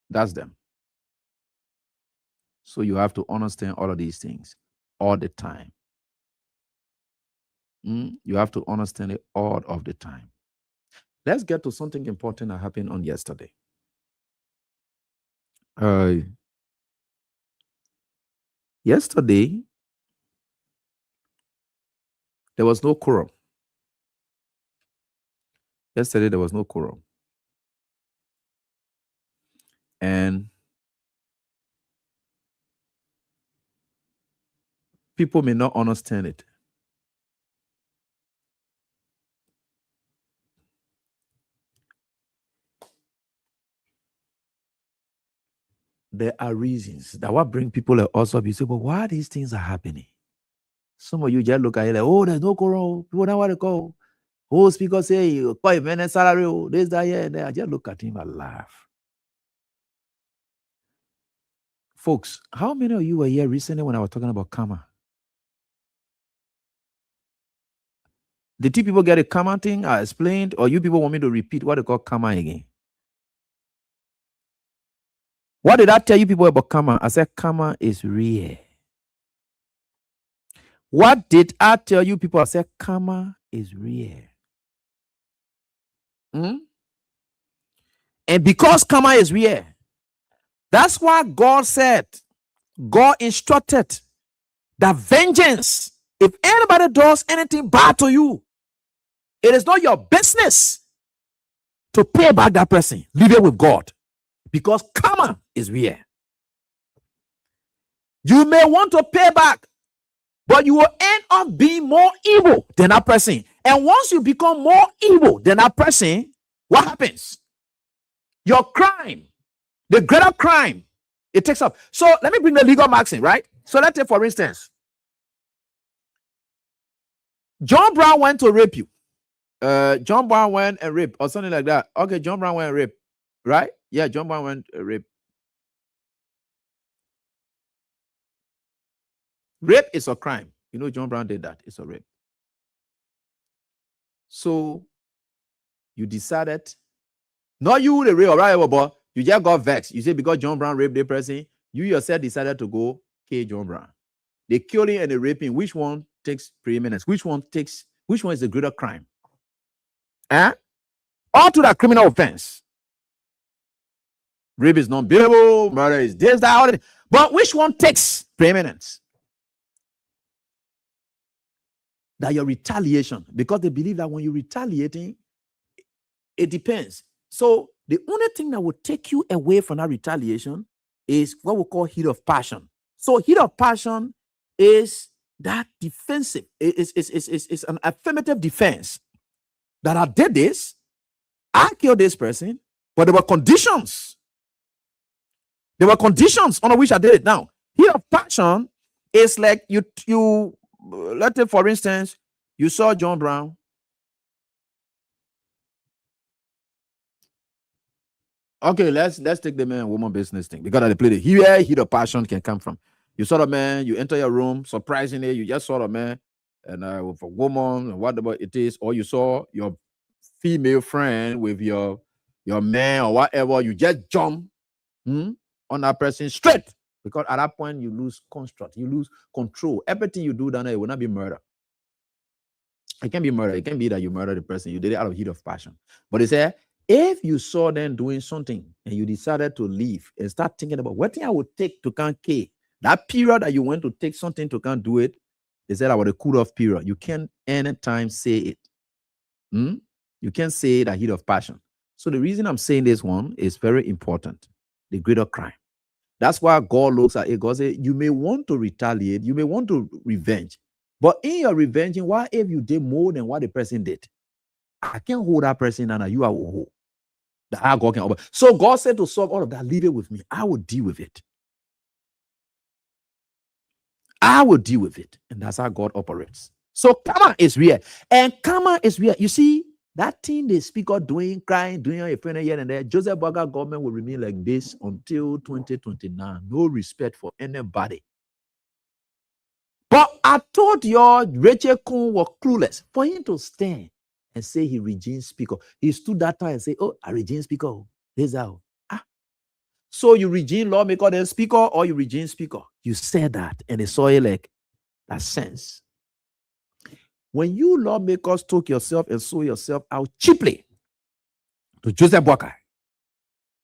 That's them. So you have to understand all of these things all the time. You have to understand it all of the time. Let's get to something important that happened on yesterday. Yesterday, there was no quorum. Yesterday, there was no quorum. And people may not understand it. There are reasons that what bring people also be say, but why these things are happening? Some of you just look at it like, oh, there's no quorum. People don't want to go. Oh, speaker say you pay minute salary. Oh, this, that, here, and there. I just look at him and laugh. Folks, how many of you were here recently when I was talking about karma? Did you people get a karma thing I explained, or you people want me to repeat what they call karma again? What did I tell you people about karma? I said karma is real. What did I tell you people? I said karma is real. And because karma is real, that's why God said, God instructed that vengeance, if anybody does anything bad to you, it is not your business to pay back that person. Leave it with God. Because karma is real. You may want to pay back, but you will end up being more evil than that person. And once you become more evil than that person, what happens? Your crime, the greater crime, it takes up. So let me bring the legal maxim, right? So let's say, for instance, John Brown went to rape you. John Brown went and raped or something like that. Okay, John Brown went and raped, right? Yeah, John Brown went and raped. Rape is a crime. You know, John Brown did that. It's a rape. So you decided, not you the rape or whatever, but you just got vexed. You say because John Brown raped the person, you yourself decided to go kill John Brown. They killed him and they raped him. Which one takes preeminence? Which one is the greater crime? All to that criminal offense. Rape is non-bearable, murder is this, that, all that. But which one takes preeminence? That your retaliation, because they believe that when you're retaliating, it depends. So the only thing that will take you away from that retaliation is what we call heat of passion. So heat of passion is that defensive. It's an affirmative defense. That I did this, I killed this person, but there were conditions. There were conditions under which I did it. Now, heat of passion is like you let's say, for instance, you saw John Brown. Okay, let's take the man and woman business thing, because I played it. Here, heat of passion can come from. You saw the man, you enter your room, surprisingly, you just saw the man, and with a woman, and whatever it is, or you saw your female friend with your man or whatever, you just jump on that person straight, because at that point you lose construct, you lose control. Everything you do down there, it will not be murder. It can be murder. It can be that you murder the person. You did it out of heat of passion. But it said, if you saw them doing something and you decided to leave and start thinking about what thing I would take to can't kill, that period that you went to take something to can't do it, they said about the cool off period. You can't anytime say it. You can't say that heat of passion. So the reason I'm saying this one is very important. The greater crime. That's why God looks at it. God says, you may want to retaliate, you may want to revenge, but in your revenging, what if you did more than what the person did? I can't hold that person and you are whole. That God can. So God said to solve all of that, leave it with me. I will deal with it. I will deal with it. And that's how God operates. So karma is real. And karma is real. You see, that thing they speak of doing, crying, doing a friend here and there, Joseph Boakai government will remain like this until 2029. No respect for anybody. But I told you, Rachel Kuhn was clueless. For him to stand and say he Regine Speaker, he stood that time and say, oh, I Regine Speaker. This out. So you Regine lawmaker, then speaker, or you Regine Speaker? You said that, and they saw it like that sense. When you lawmakers took yourself and sold yourself out cheaply to Joseph Boakai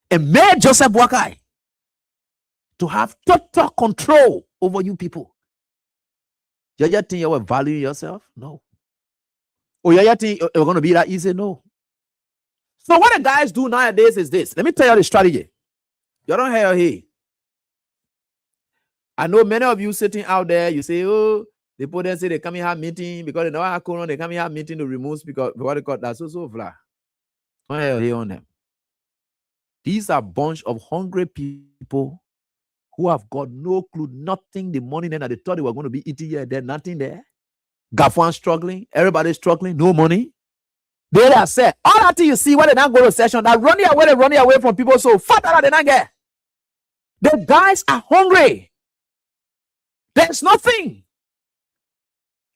and made Joseph Boakai to have total control over you people, you just think you were valuing yourself? No. Or you just think it was going to be that easy? No. So what the guys do nowadays is this. Let me tell you the strategy. You don't hear here. I know many of you sitting out there, you say, oh, the people say they come here have meeting because they know how Corona, they come here have meeting to remove because what they call that so flat. Don't hear here on them. These are bunch of hungry people who have got no clue, nothing. The money then that they thought they were going to be eating here, there's nothing there. Gafwan struggling, everybody struggling, no money. They are said all that thing you see when they not go to session, that running away from people so fat that they not get. The guys are hungry. There's nothing.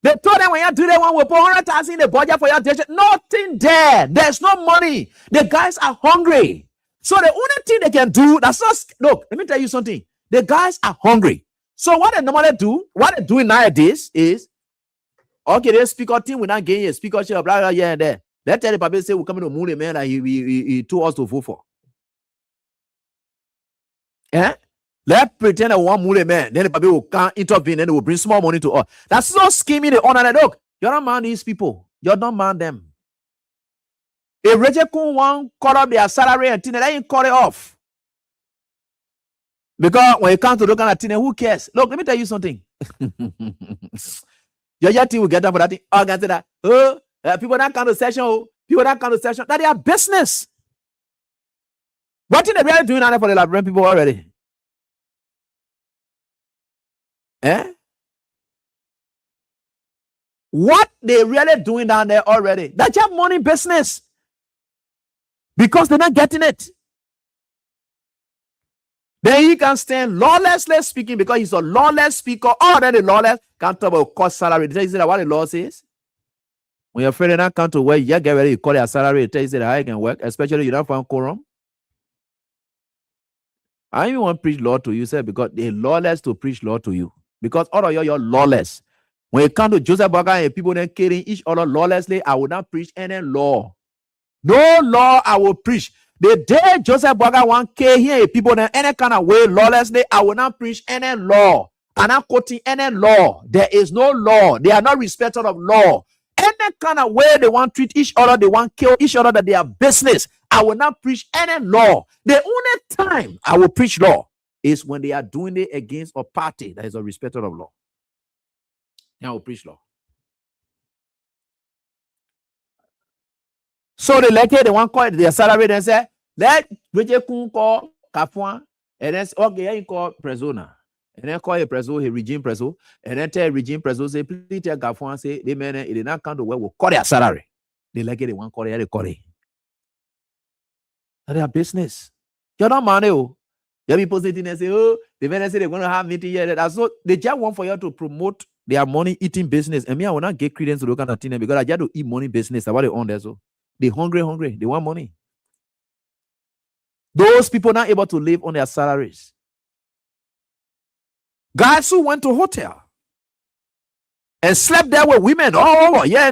They told them when you do that one, we'll put 100,000 in the budget for your district. Nothing there. There's no money. The guys are hungry. So the only thing they can do, that's not, look, let me tell you something. The guys are hungry. So what they normally do, what they're doing nowadays is, okay, the speaker team will not gain a speakership, blah, blah, here and there. Let's tell the people say we're coming to Moon, man, that he told us to vote for. Let's pretend that one Moon, man, then the people will come intervene and they will bring small money to us. That's so scheming the honor. Look, you don't mind these people. You don't mind them. If Rachel Kuhn want cut up their salary and thing, they ain't cut it off. Because when it comes to look at thing, who cares? Look, let me tell you something. Your team will get up for that thing. Organize that. People that come to session. People that come to session. That they are business. What thing they really doing now for the Liberian people already? What they really doing down there already? That's just money business. Because they're not getting it. Then he can stand lawlessly speaking because he's a lawless speaker. Already lawless can't talk about cost salary. Tell you that what the law says. When your friend not come to work, you get ready to call your salary. Tell you that how you can work, especially you don't find quorum. I even want to preach law to you, sir, because they're lawless to preach law to you. Because all of you, you're lawless. When it comes to Joseph Boakai and people then killing each other lawlessly, I will not preach any law. No law I will preach. The day Joseph Boakai want kill here people in any kind of way lawlessly, I will not preach any law. I'm not quoting any law. There is no law. They are not respected of law. Any kind of way they want to treat each other, they want to kill each other, that they are business. I will not preach any law. The only time I will preach law is when they are doing it against a party that is a respecter of law. Then I will preach law. So they elected, they want to call it their salary, then say, let Bridget call Kafuan, and then okay, you call Prezona. And then call a preso, he regime preso, and then tell regime preso, say, please tell Gafuan, say, they men, it did not come to where we'll call their salary. They like it, they want to call it, they call it. That's their business. You're not money, oh. You be positive and say, oh, the men say they're going to have meeting here. That's so they just want for you to promote their money eating business. And me, I will not get credence to look at that thing because I just to eat money business. That's what they own there. So they hungry, they want money. Those people not able to live on their salaries. Guys who went to hotel and slept there with women. Oh, yeah.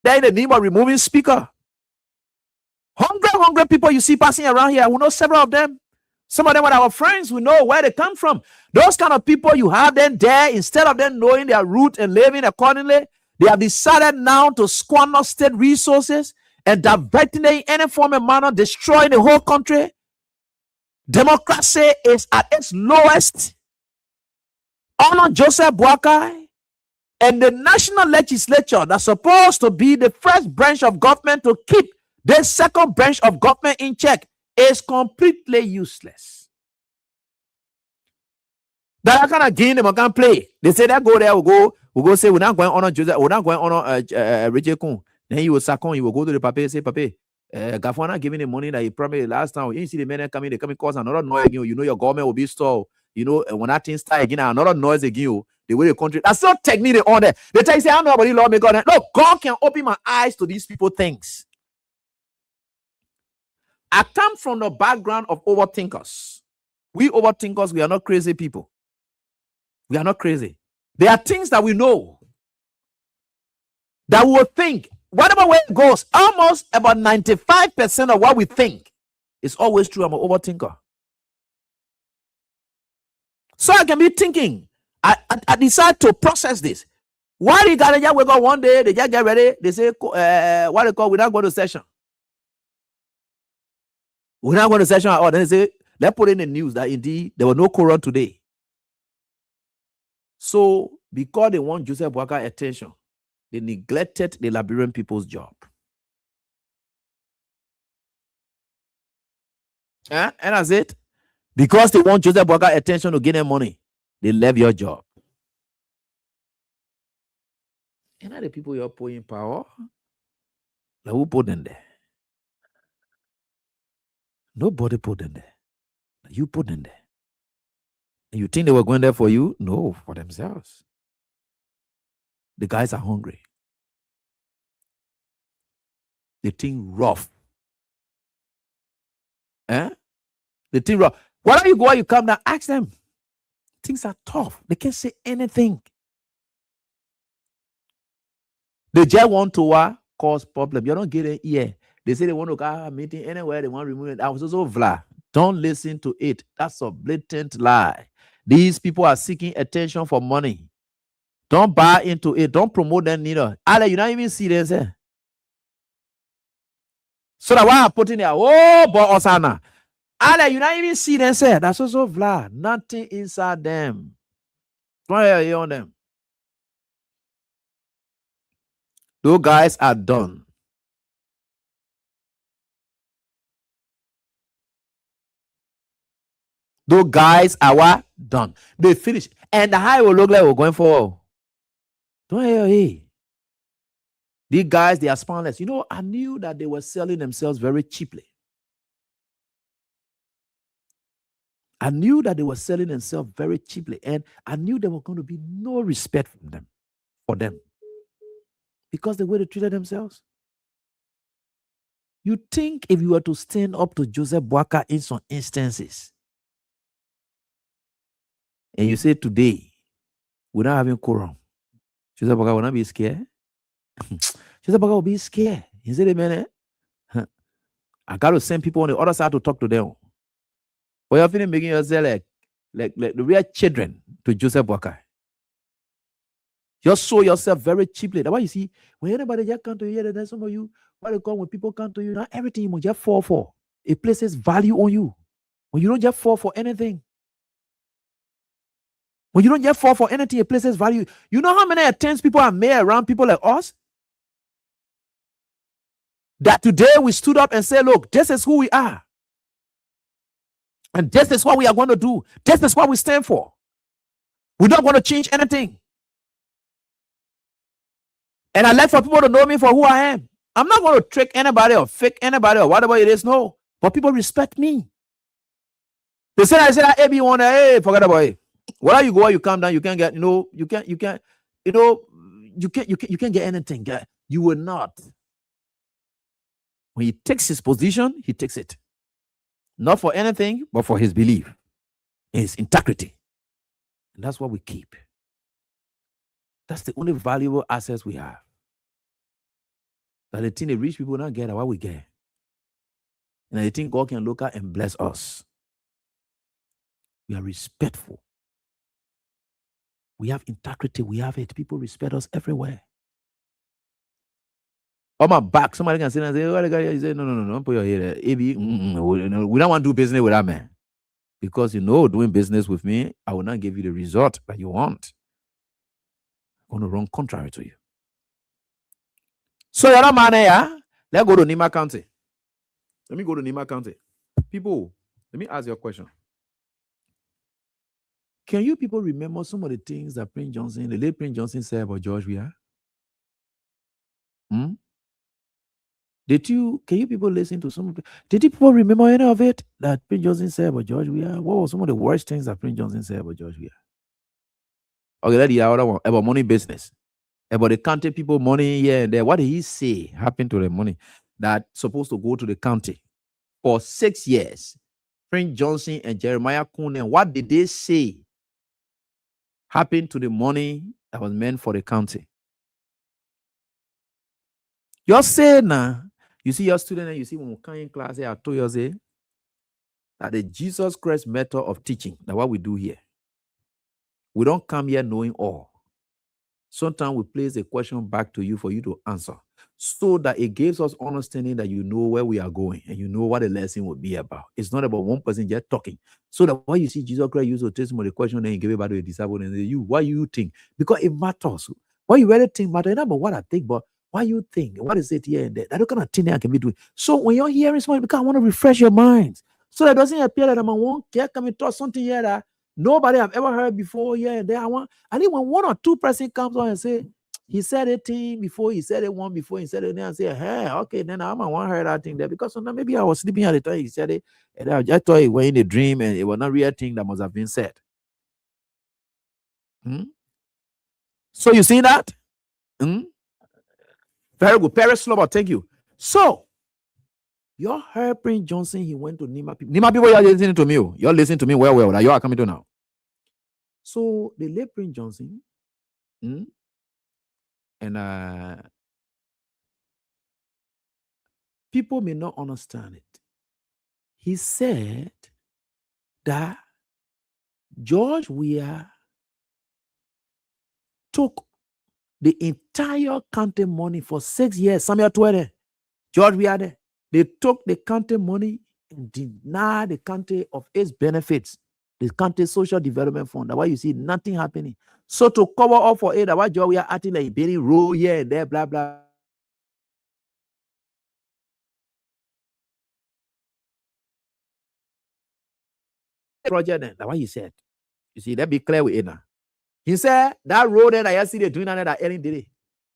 They're in the name of removing speaker. Hungry people you see passing around here. We know several of them. Some of them are our friends. We know where they come from. Those kind of people, you have them there. Instead of them knowing their route and living accordingly, they have decided now to squander state resources and diverting it in any form and manner, destroying the whole country. Democracy is at its lowest. Honor Joseph Boakai and the national legislature that's supposed to be the first branch of government to keep the second branch of government in check is completely useless. That kind of game they can play. They say that go there, we'll go say we're not going to honor Joseph, we're not going to honor Richard Kun. Then he will sack on, he will go to the paper and say, Papa, Gafuana giving the money that he promised last time. You see the men coming, they come cause another noise again. You know your government will be stalled. You know, when that thing start again, another noise again. The way the country, that's not technique they on there. They tell you, say, I'm not about lawmaker. Look, God can open my eyes to these people things. I come from the background of overthinkers. We overthinkers, we are not crazy people. We are not crazy. There are things that we know that we will think, whatever way it goes, almost about 95% of what we think is always true. I'm an overthinker. So I can be thinking, I decide to process this. Why you gotta just wake up one day, they just get ready, they say, what they call, we're not going to session. We're not going to session at all. Then they say, let's put in the news that indeed there was no quorum today. So, because they want Joseph Boakai attention, they neglected the Liberian people's job. And that's it. Because they want Joseph Boakai attention to gain them money, they left your job. And are the people you're putting power? Like who put them there? Nobody put them there. You put them there. And you think they were going there for you? No, for themselves. The guys are hungry. They think rough. They think rough. Wherever you go, you come down, ask them. Things are tough. They can't say anything. They just want to cause problem. You don't get it here. They say they want to go a meeting anywhere. They want to remove it. I was also vla. Don't listen to it. That's a blatant lie. These people are seeking attention for money. Don't buy into it. Don't promote them neither. Ale, you don't even see them. Say. So that why I put in there, oh, but Osana. Ale, you don't even see them. Say. That's also vla. Nothing inside them. Don't hear on them. Those guys are done. Those guys are what? Done. They finished. And the high will look like we're going for. Don't hear hey. These guys, they are spineless. You know, I knew that they were selling themselves very cheaply. I knew that they were selling themselves very cheaply. And I knew there was going to be no respect from them, for them. Because the way they treated themselves. You think if you were to stand up to Joseph Boakai in some instances, and you say today, we're not having quorum, Joseph Boka will not be scared. Joseph Boka will be scared. He said, man, I got to send people on the other side to talk to them. But you're feeling making yourself like the real children to Joseph Boka. You show yourself very cheaply. That's why you see, when anybody just come to you, there's some of you, what they call when people come to you, not everything you must just fall for. It places value on you. When you don't just fall for anything. When you don't just fall for anything, it places value. You know how many attempts people have made around people like us? That today we stood up and said, look, this is who we are. And this is what we are going to do. This is what we stand for. We're not going to change anything. And I like for people to know me for who I am. I'm not going to trick anybody or fake anybody or whatever it is. No. But people respect me. They say, I said, hey, be one, hey, forget about it. Wherever you go, you come down, you can't get, you can't get anything. You will not. When he takes his position, he takes it. Not for anything, but for his belief, his integrity. And that's what we keep. That's the only valuable assets we have. That the thing the rich people not get what we get. And I think God can look at and bless us. We are respectful. We have integrity. We have it. People respect us everywhere. On my back, somebody can sit and say, oh, the guy, he said, no, don't put your head there. We don't want to do business with that man. Because doing business with me, I will not give you the result that you want. I'm going to run contrary to you. So, you're not man here. Let's go to Nima County. Let me go to Nima County. People, let me ask you a question. Can you people remember some of the things that the late Prince Johnson said about George Weah? Can you people listen to some of it? Did you people remember any of it that Prince Johnson said about George Weah? What were some of the worst things that Prince Johnson said about George Weah? Okay, that's the other one, about money business. About the county people money here and there. What did he say happened to the money that's supposed to go to the county for 6 years? Prince Johnson and Jeremiah Kuhn, what did they say happened to the money that was meant for the county? You're saying now, you see your student and you see when we come in class here, I told you say that the Jesus Christ method of teaching, that's what we do here. We don't come here knowing all. Sometimes we place a question back to you for you to answer, so that it gives us understanding that you know where we are going and you know what the lesson would be about. It's not about one person just talking. So that when you see Jesus Christ use a testimony question and he gave it back to the disciples and say, you, what you think? Because it matters. What you really think matters. Not about what I think, but what you think. What is it here and there? That kind of thing I can be doing. So when you're hearing something, because I want to refresh your minds. So that it doesn't appear that I'm a one care coming to something here that nobody have ever heard before here and there. I think when one or two person comes on and say, he said a thing before, he said it one before, he said it, and I say, hey, okay, then I want to hear that thing there. Because sometimes maybe I was sleeping at the time he said it, and I just thought it was in a dream, and it was not real thing that must have been said. So you see that? Very good. Paris Slover, thank you. So, you heard Prince Johnson, he went to Nima people. Nima people, you're listening to me. You're listening to me well. That you are coming to now. So, the late Prince Johnson, and people may not understand it. He said that George Weah took the entire county money for 6 years. Samuel Twede, George Weah there. They took the county money and denied the county of its benefits, the county social development fund. That's why you see nothing happening. So to cover up for it, that's why George Weah acting like Benny Rowe here and there, blah, blah. Project then, that's what he said. You see, let's be clear with it now. He said that road that I see they're doing that any day.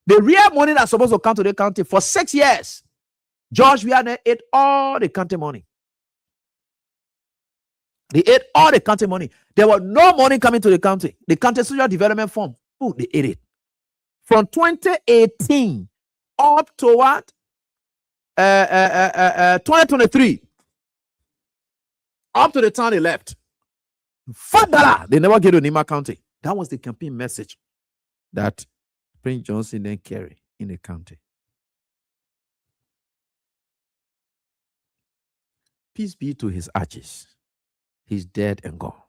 The real money that's supposed to come to the county for 6 years, George Weah ate all the county money. They ate all the county money. There was no money coming to the county. The county social development fund, they ate it. From 2018 up to what? 2023. Up to the time they left. $5. They never get to Nima County. That was the campaign message that Prince Johnson then carry in the county. Peace be to his ashes. He's dead and gone.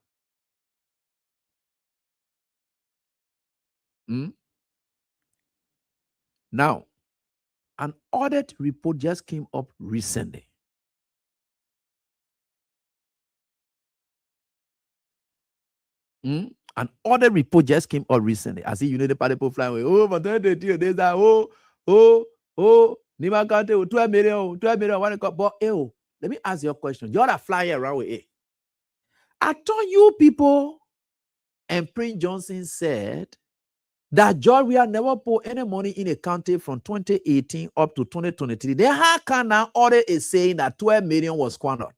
Now, an audit report just came up recently. An audit report just came up recently. I see you know the people flying away. Oh, but there's that. Nima County, 12 million, 12 million. But let me ask you a question. You're a flyer around with it. I thought you people and Prince Johnson said that George Weah never put any money in a county from 2018 up to 2023. Then how can now audit is saying that 12 million was squandered?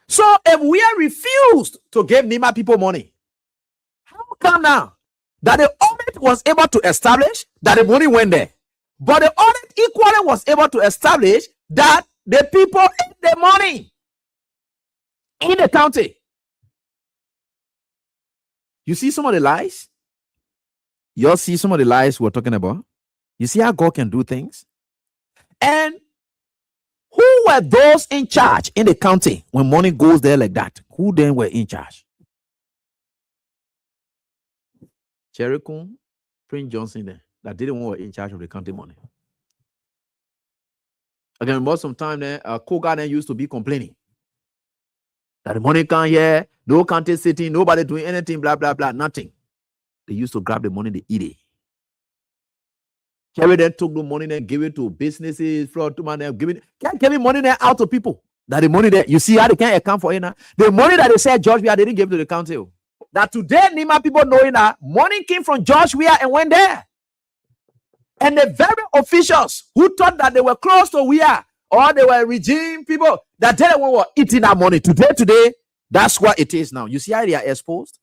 So if we are refused to give Nima people money, how come now that the audit was able to establish that the money went there, but the audit equally was able to establish that the people ate the money in the county? You see some of the lies? Y'all see some of the lies we're talking about? You see how God can do things? And who were those in charge in the county when money goes there like that? Who then were in charge? Cherokee, Prince Johnson then, that didn't want in charge of the county money. I can remember some time there, Koga then used to be complaining that the money can't here, no county sitting, nobody doing anything, blah, blah, blah, nothing. They used to grab the money, they eat it. Kerry then took the money and give it to businesses, fraud to man, can't give money there out to people. That the money there, you see how they can't account for it now. The money that they said George Weah didn't give to the county. That today Nima people knowing that money came from George Weah and went there. And the very officials who thought that they were close to Weah or they were regime people, that they were eating that money. Today, that's what it is now. You see how they are exposed?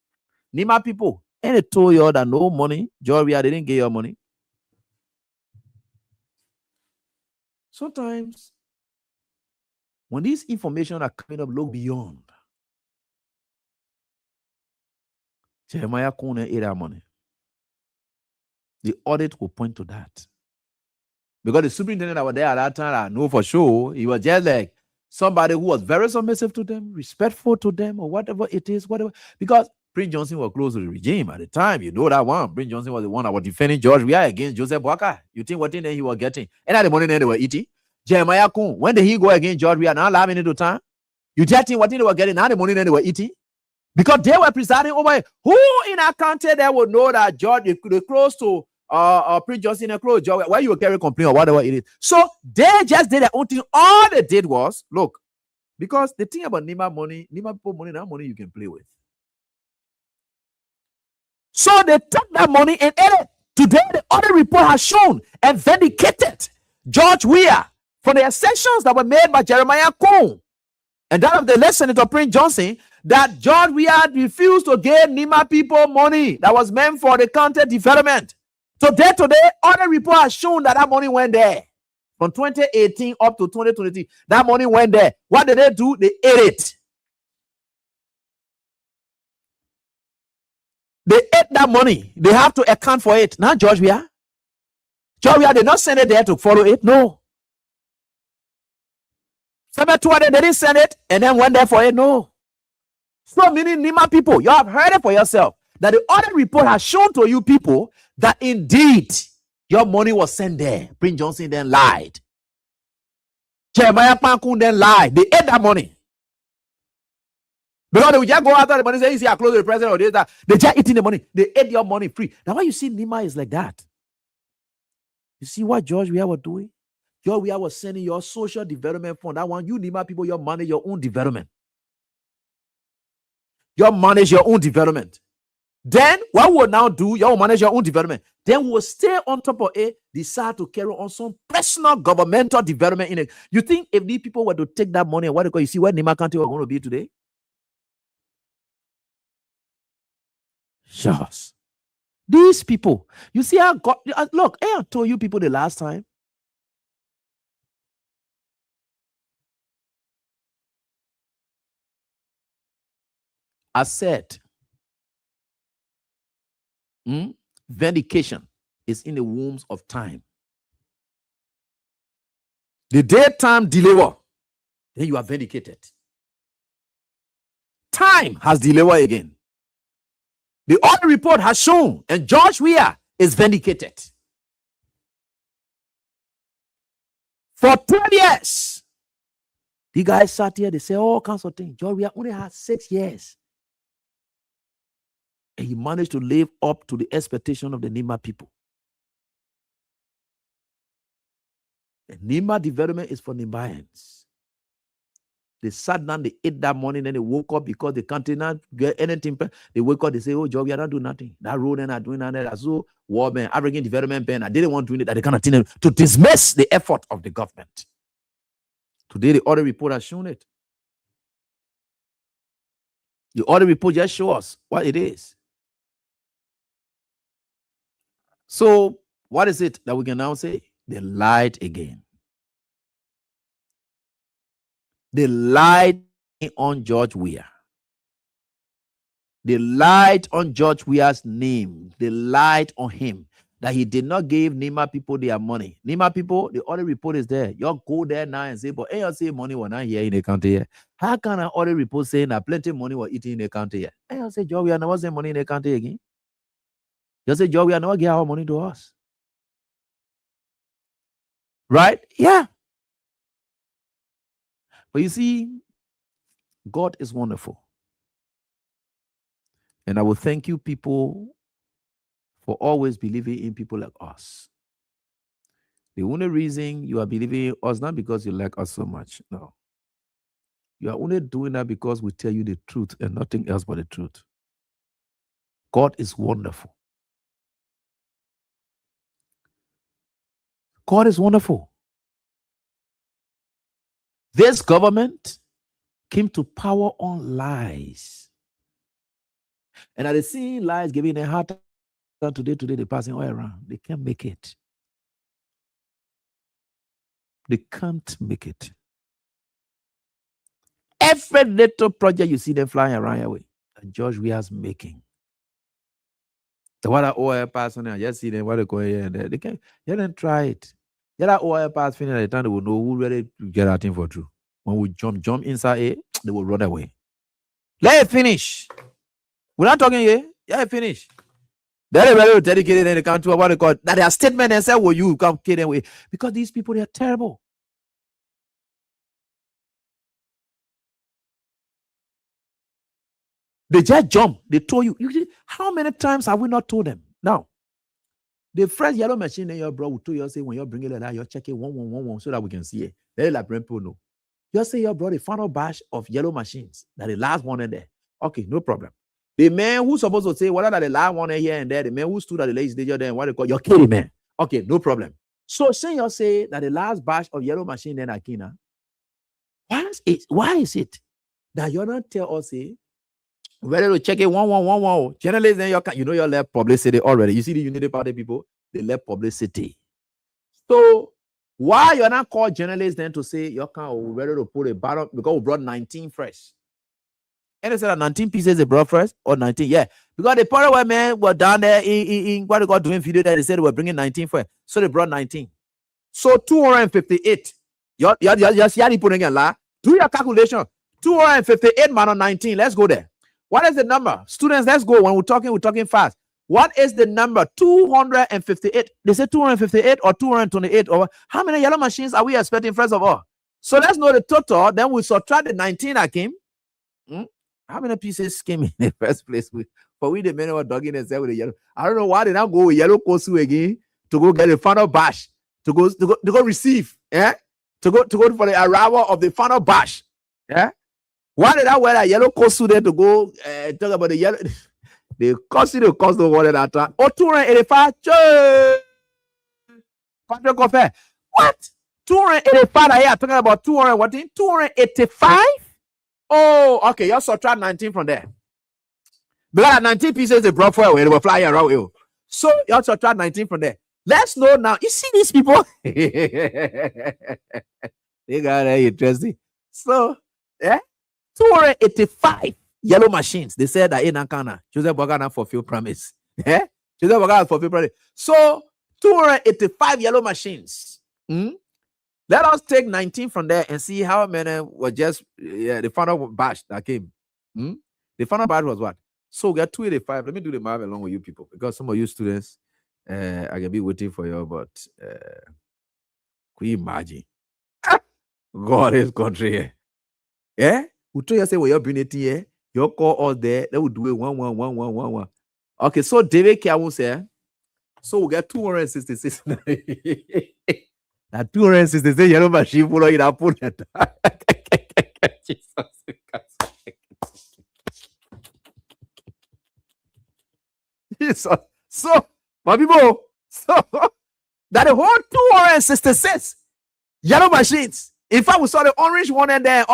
Nima people, and they told you all that no money, George Weah didn't give your money. Sometimes, when these information are coming up, look beyond. Jeremiah Kone ate our money. The audit will point to that. Because the superintendent that was there at that time, I know for sure, he was just like somebody who was very submissive to them, respectful to them, or whatever it is, whatever. Because Prince Johnson was close to the regime at the time. You know that one. Prince Johnson was the one that was defending George Weah against Joseph Boakai. You think what thing he was getting? And at the money they were eating. Jeremiah Kun, when did he go against George Weah? Now allowing into time. You just think what thing they were getting? Now the money they were eating. Because they were presiding over it. Who in our country they would know that George, they close to Prince Johnson and close George, why you will carry complaint or whatever it is. So they just did their own thing. All they did was look, because the thing about Nima money, Nima people money, that money you can play with. So they took that money and ate it. Today, the audit report has shown and vindicated George Weah for the assertions that were made by Jeremiah Kun and that of the late Senator Prince Johnson that George Weah refused to give Nima people money that was meant for the county development. Today, audit report has shown that money went there. From 2018 up to 2023, that money went there. What did they do? They ate it. They ate that money. They have to account for it. Not George Weah. George Weah did not send it there to follow it. No. They didn't send it and then went there for it. No. So many Nima people, you have heard it for yourself that the audit report has shown to you people that indeed your money was sent there. Prince Johnson then lied. Jeremiah Pankun then lied. They ate that money. Because they would just go after the money and say, see, I close the president or this, that. They just eating the money. They ate your money free. Now, why you see Nima is like that? You see what George Weah was doing? George Weah was sending your social development fund. That one, you Nima people, you manage your own development. You manage your own development. Then, what we'll now do, you will manage your own development. Then we'll stay on top of it, decide to carry on some personal governmental development in it. You think if these people were to take that money and what they call, you see where Nima County was going to be today? Yes. These people, you see how God, look, I told you people the last time. I said, Vindication is in the wombs of time. The daytime deliver, then you are vindicated. Time has delivered again. The audit report has shown, and George Weah is vindicated. For 12 years, the guys sat here, they say all kinds of things. George Weah only had 6 years. And he managed to live up to the expectation of the Nima people. The Nima development is for Nimbaians. They sat down, they ate that morning, then they woke up because they can't get anything. They wake up, they say, oh, George, we are not doing nothing. That road and are doing that. So, war man, African development pen, I didn't want to do it. That they cannot continue to dismiss the effort of the government. Today, the audit report has shown it. The audit report just shows us what it is. So, what is it that we can now say? They lied again. They lied on George Weah. They lied on George Weah's name. They lied on him that he did not give Nima people their money. Nima people, the audit report is there. You go there now and say, but you say money was not here in the country here. How can an audit report say that plenty of money was eating in the country here? You say, George Weah never send money in the country again. You say, George Weah never give our money to us. Right? Yeah. But you see, God is wonderful. And I will thank you people for always believing in people like us. The only reason you are believing in us, not because you like us so much. No. You are only doing that because we tell you the truth and nothing else but the truth. God is wonderful. God is wonderful. This government came to power on lies. And at the same lies giving a hard time today they're passing all around. They can't make it. They can't make it. Every little project you see them flying around your way, that George Weah's making. The what oil person, I just see them what they go here and there. They can't, you didn't try it. Yeah, that oil pass finish at the time, they will know who really get that thing for true. When we jump inside it, they will run away. Let it finish. We're not talking here. Yeah, finish. They're very dedicated in the country. What they call that their statement and say, well, you come kill them away. Because these people, they are terrible. They just jump. They told you. How many times have we not told them? Now, the first yellow machine in your bro will tell you, say, when you're bringing it out, you're checking 1111 so that we can see it. They like people know. You say you brought the final batch of yellow machines. That the last one in there. Okay, no problem. The man who's supposed to say, whether that the last one in here and there, the man who stood at the legislature there, what they call you're kidding, man. Okay, no problem. So say you say that the last batch of yellow machine in Akina, why is it that you're not tell us, say, ready to check it 1111. Generally, then you know your left publicity already. You see the Unity Party people, they left publicity. So why you're not called journalists then to say you can't ready to put a bottle because we brought 19 fresh. And they said that 19 pieces they brought fresh or 19, yeah. Because the part where men were down there in what they got doing video that they said they were bringing 19 fresh. So they brought 19. So 258. You put again la. Do your calculation. 258 minus 19. Let's go there. What is the number? Students, let's go. When we're talking fast. What is the number? 258. They say 258 or 228 or how many yellow machines are we expecting first of all? So let's know the total. Then we subtract the 19 that came. How many pieces came in the first place? For we the men were dogging and said with the yellow. I don't know why they now go with yellow kosu again to go get the final batch to go receive. Yeah, to go for the arrival of the final batch. Yeah. Why did I wear that yellow kosu there to go talk about the yellow? They cost the water that time. Oh, 285. Patrick Coffee. What? 285 here. Talking about 200 what? 285? Oh, okay. You subtract 19 from there. Because 19 pieces they brought for away. They were flying around you. So you subtract 19 from there. Let's know now. You see these people? They got interesting. So, yeah. 285 yellow machines. They said that in Akana, Joseph Bogana fulfilled promise. Yeah? She said, "Well, for February." So 285 yellow machines. Let us take 19 from there and see how many were just the final batch that came. The final batch was what? So we got 285. Let me do the math along with you people, because some of you students, I can be waiting for you, but could you imagine? God is country here. Yeah? We tell you say, well, you're bringing it here, you call us there, they will do it 1. Okay, so David Kia will say, so we get 266. Now 266 yellow machine full of it. I put it. Jesus. So, my people, so that the whole 266 yellow machines. In fact, we saw the orange one and then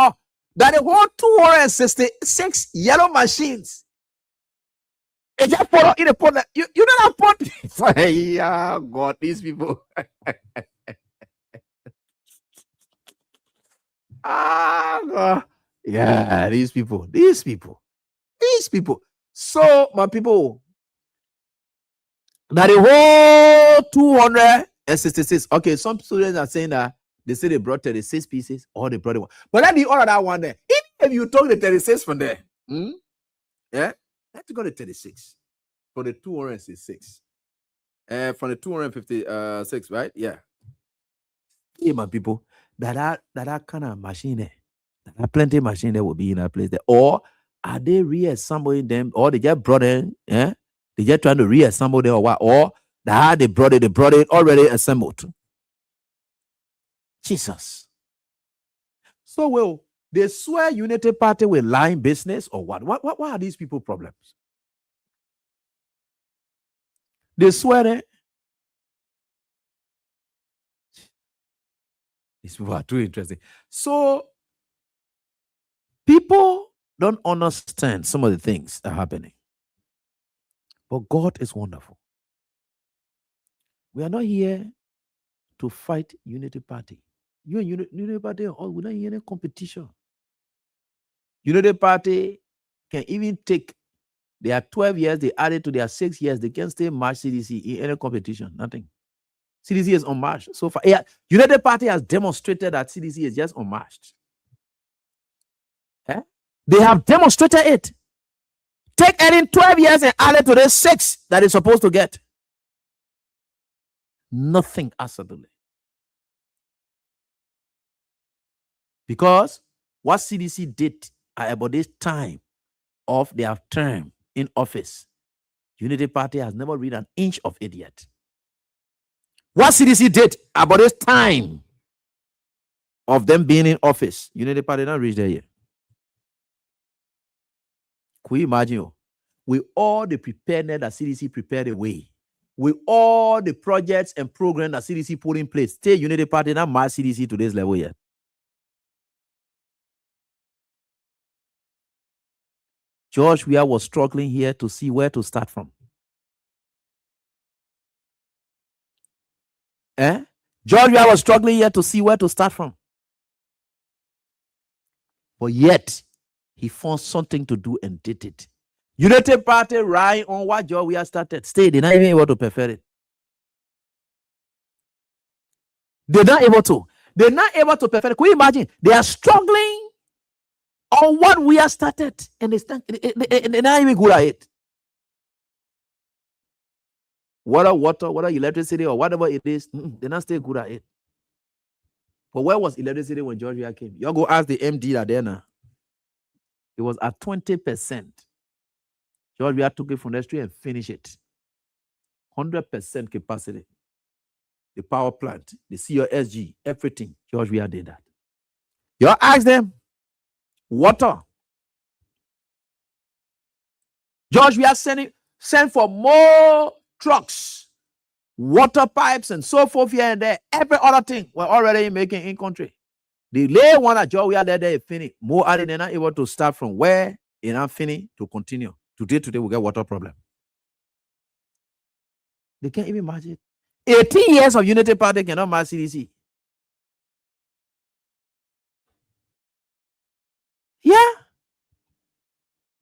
that the whole 266 yellow machines. It just put in a pot. You don't have pot. Yeah, God, these people. God. Yeah, these people. So, my people, that the whole 266. Okay, some students are saying that they say they brought 36 pieces or they brought one. But let me order that one there. Even if you took the 36 from there, yeah, let's go to 36 for the 266. From the 256, right? Yeah. Hey, my people, that kind of machine there, that plenty of machine there will be in that place there. Or are they reassembling them, or they just brought in, yeah? They just trying to reassemble them or what? Or they brought it already assembled. Jesus. So will they swear Unity Party will lie in business or what? What are these people problems? They swear it. These people are too interesting. So people don't understand some of the things that are happening. But God is wonderful. We are not here to fight Unity Party. You and Unity Party, we're not here in a competition. Unity Party can even take their 12 years, they added to their 6 years, they can still match CDC in any competition. Nothing. CDC is unmatched. So far, United Party has demonstrated that CDC is just unmatched. They have demonstrated it. Take any 12 years and add it to the 6 that it's supposed to get. Nothing, absolutely. Because what CDC did at about this time of their term in office, Unity Party has never read an inch of it yet. What CDC did about this time of them being in office, Unity Party not reached there yet. Could you imagine? With all the preparedness that CDC prepared away, with all the projects and programs that CDC put in place, still Unity Party not match CDC to this level yet. George Weah was struggling here to see where to start from. George Weah was struggling here to see where to start from. But yet, he found something to do and did it. Unity Party relying on what George Weah started. Stay, they're not even able to perfect it. They're not able to. They're not able to perfect it. Can you imagine? They are struggling on what we have started, and they're not even good at it. Water, whether electricity or whatever it is, they're not still good at it. But where was electricity when George Weah came? You go ask the MD that there now. It was at 20%. George Weah took it from the street and finished it. 100% capacity. The power plant, the COSG, everything. George Weah did that. You ask them, water. George Weah sent for more trucks, water pipes, and so forth here and there. Every other thing we're already making in country. The lay one at George Weah there finished. More added, they're not able to start from where they're not finished to continue. Today we get water problem. They can't even imagine it. 18 years of Unity Party cannot match CDC. Yeah.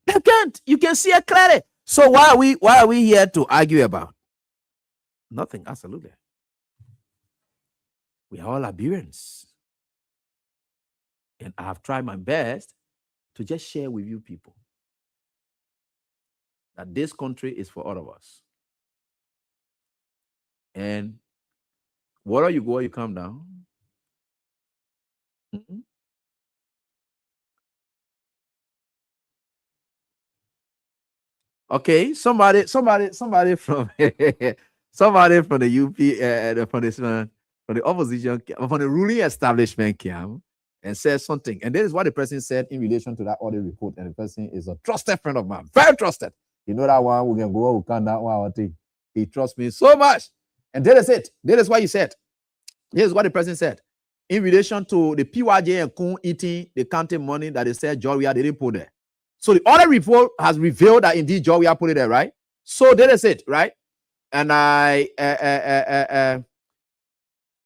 They can't. You can see it clearly. So why are we here to argue about? Nothing, absolutely. We are all Liberians. And I have tried my best to just share with you people that this country is for all of us. And wherever you go, you come down. Okay, somebody from somebody from the UP, from the opposition, from the ruling establishment came and said something. And this is what the person said in relation to that audit report. And the person is a trusted friend of mine, very trusted. You know that one, we can go, we can that one, he trusts me so much. And that is it. That is what he said. This is what the person said. In relation to the PYJ and Kun eating the county money that they said Joria didn't put there. So the audit report has revealed that indeed Joria put it there, right? So that is it, right? And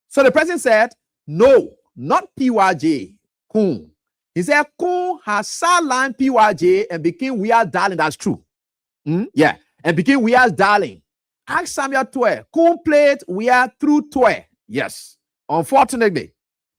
so the president said, no, not PYJ, Kun. He said Kun has sidelined PYJ and became Weird Darling. That's true. Yeah, and became Weird Darling. Ask Samuel Twe. Kun played Weird through Twe. Yes. Unfortunately,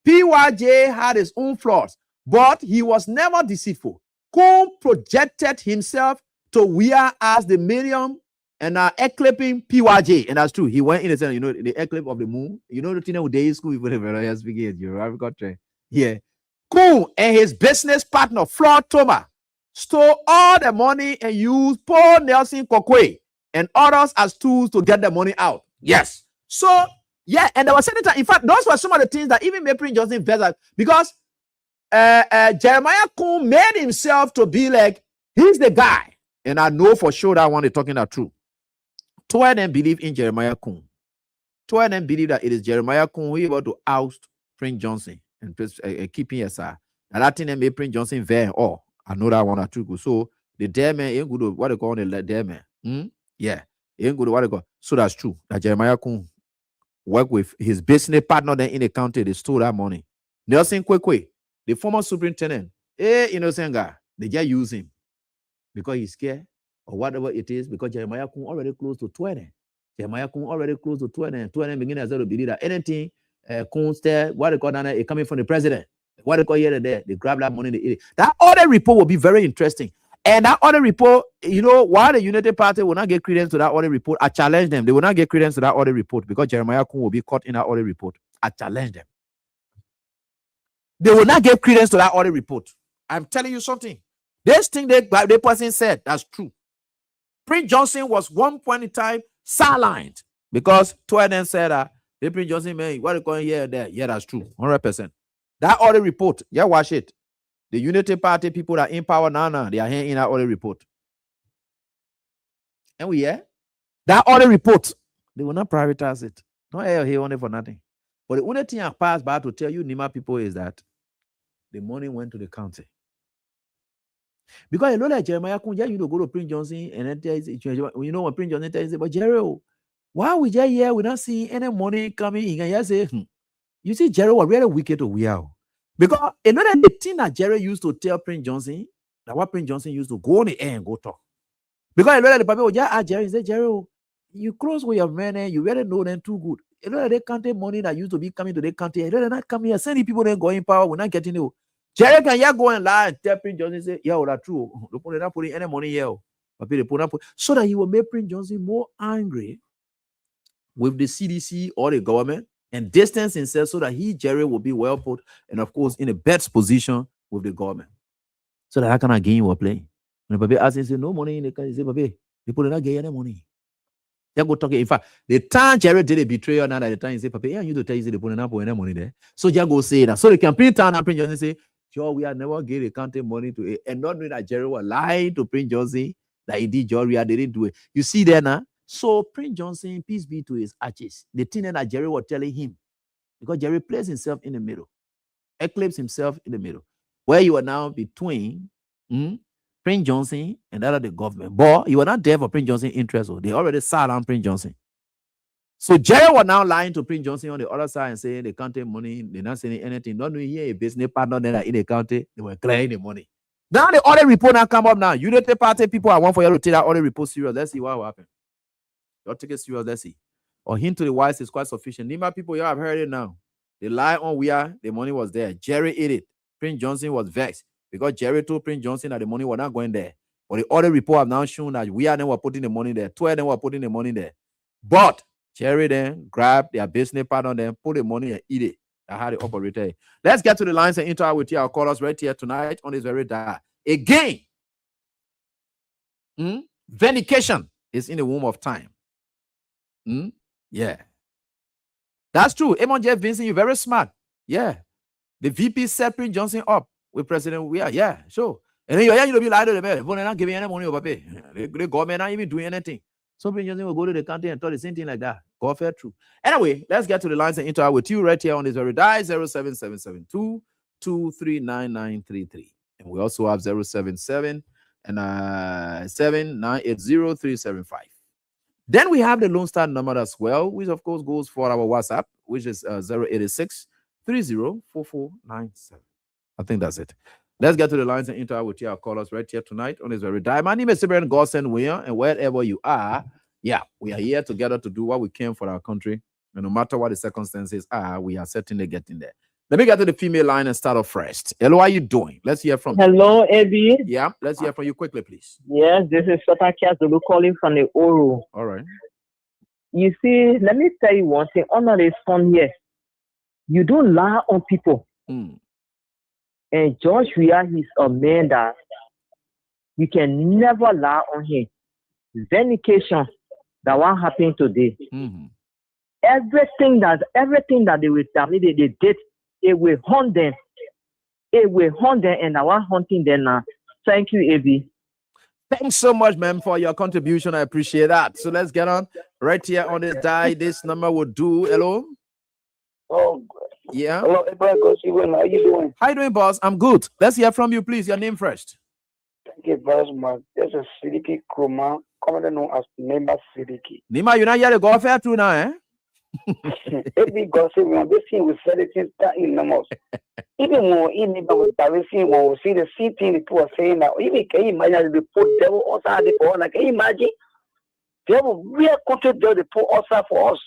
PYJ had his own flaws, but he was never deceitful. Kun projected himself to Weird as the medium and eclipsing PYJ, and that's true. He went in and said, you know, the eclipse of the moon. You know the thing with day school, even speaking you yeah. Kun and his business partner, Floyd Toma, stole all the money and used Paul Nelson Kokwe and others as tools to get the money out. Yes. So, yeah, and there was senator. In fact, those were some of the things that even made Prince Johnson better because Jeremiah Kun made himself to be like, he's the guy. And I know for sure that one is talking the truth. Two of them believe in Jeremiah Kun. Two of them believe that it is Jeremiah Kun who is able to oust Prince Johnson and keep him aside. And that thing that made Prince Johnson very all. I know that one are true. So the dead man ain't good. What they call the dead man? Yeah, ain't good. What they call. So that's true. That Jeremiah Kun worked with his business partner then in the county. They stole that money. Nelson Kwekwe, the former superintendent, innocent guy, they just use him because he's scared or whatever it is. Because Jeremiah Kun already close to 20. Jeremiah Kun already close to 20. 20 begin as well to believe that anything Kun said, what they call that, it coming from the president. What they call here and there, they grab that money. They eat it. That other report will be very interesting. And that other report, you know, why the United Party will not get credence to that other report, I challenge them. They will not get credence to that other report because Jeremiah Kun will be caught in that other report. I challenge them. They will not give credence to that other report. I'm telling you something. This thing the person said, that's true. Prince Johnson was one point in time sidelined because two of them said that Prince Johnson, man, what are you going here and there? Yeah, that's true. 100%. That other report, yeah, watch it. The Unity Party people that are in power now, they are here in that other report. And we hear that other report, they will not privatize it. Not here only for nothing. But the only thing I passed by to tell you, Nima people, is that the money went to the county. Because you know like Jeremiah Kun, you go to Prince Johnson and then you know when Prince Johnson tells you, but Jerry, why we just here? We not see any money coming in. And you say, you see, Jerry was really wicked to we are. Because you know that the thing that Jerry used to tell Prince Johnson, that what Prince Johnson used to go on the air and go talk. Because you know that the people would just ask Jerry, say, Jerry, you close with your men and you really know them too good. You know that they county money that used to be coming to the country. You know they're not coming here. Sending people then going power, we're not getting it. Jerry can yeah go and lie and tell Prince Johnson, say, yeah, that's true. They're not putting any money here. So that he will make Prince Johnson more angry with the CDC or the government and distance himself so that Jerry, will be well put and, of course, in a best position with the government. So that kind of game you were playing. When Papi asked him, say, no money in the country, say, Papi, people did not get any money. They go talking. In fact, the time Jerry did a betrayal, now at the time, he said, Papi, yeah, you to tell you, say, they put any money there. So just go say that. So the campaign town and Prince Johnson say, sure, we have never gave the county money to it. And not knowing that Jerry was lying to Prince Johnson, that he did Jerry, they didn't do it. You see there now? So Prince Johnson, peace be to his arches. The thing that Jerry was telling him, because Jerry placed himself in the middle, eclipsed himself in the middle, where you are now between Prince Johnson and that of the government. But you were not there for Prince Johnson's interest. They already sat on Prince Johnson. So Jerry was now lying to Prince Johnson on the other side and saying they can't take money, they're not saying anything. Not knowing here a business partner there in the county, they were clearing the money. Now the other report now come up now. Unity Party people, I want for you to take that other report serious. Let's see what will happen. Don't take it serious. Let's see. or hint to the wise is quite sufficient. Nima people, you have heard it now. They lie on where the money was there. Jerry ate it. Prince Johnson was vexed because Jerry told Prince Johnson that the money was not going there. But the other report have now shown that we are then were putting the money there. 2 of them were putting the money there. But Jerry then grabbed their business partner, then put the money and eat it. That's how they operated. Let's get to the lines and interact with you. Our callers right here tonight on this very day. Again, vindication is in the womb of time. Yeah. That's true. Amon J. Vincent, you're very smart. Yeah. The VP set Prince Johnson up with President Weah. Yeah, sure. And then you'll be like, they're not giving any money over pay. The government not even doing anything. So Prince Johnson will go to the country and tell the same thing like that. Go fair true. Anyway, let's get to the lines and interact with you right here on this very die 07772 239933. And we also have 077 and 7980-375. Then we have the Lone Star number as well, which of course goes for our WhatsApp, which is 086-304497. I think that's it. Let's get to the lines and interact with our callers right here tonight on this very day. My name is Sibrian Godson Weah, and wherever you are, yeah, we are here together to do what we can for our country. And no matter what the circumstances are, we are certainly getting there. Let me get to the female line and start off first. Hello, how are you doing? Let's hear from you. Hello, Abby. Yeah, let's hear from you quickly, please. Yes, this is Sotakia Zulu calling from the Oro. All right. You see, let me tell you one thing. Honor is fun here. You don't lie on people. And George Weah is a man that you can never lie on him. Vindication, that what happened today. Everything that they will tell me they did, it will hunt them. It will hunt them, and I want hunting them now. Thank you, Abby. Thanks so much, ma'am, for your contribution. I appreciate that. So let's get on right here on this die. This number will do. Hello. Oh, yeah. Hello, everybody. How you doing? How you doing, boss? I'm good. Let's hear from you, please. Your name first. Thank you very much. This is Sidiki Kroma, commonly known as Nima Sidiki. Nima, you're not here to go fair through now, eh? Every gossip, this thing will sell it in the most. Even more in the direction, we will see the same thing people are saying now. Even can you imagine the poor devil outside the poor? Like, can you imagine? They have a real country devil the poor outside for us.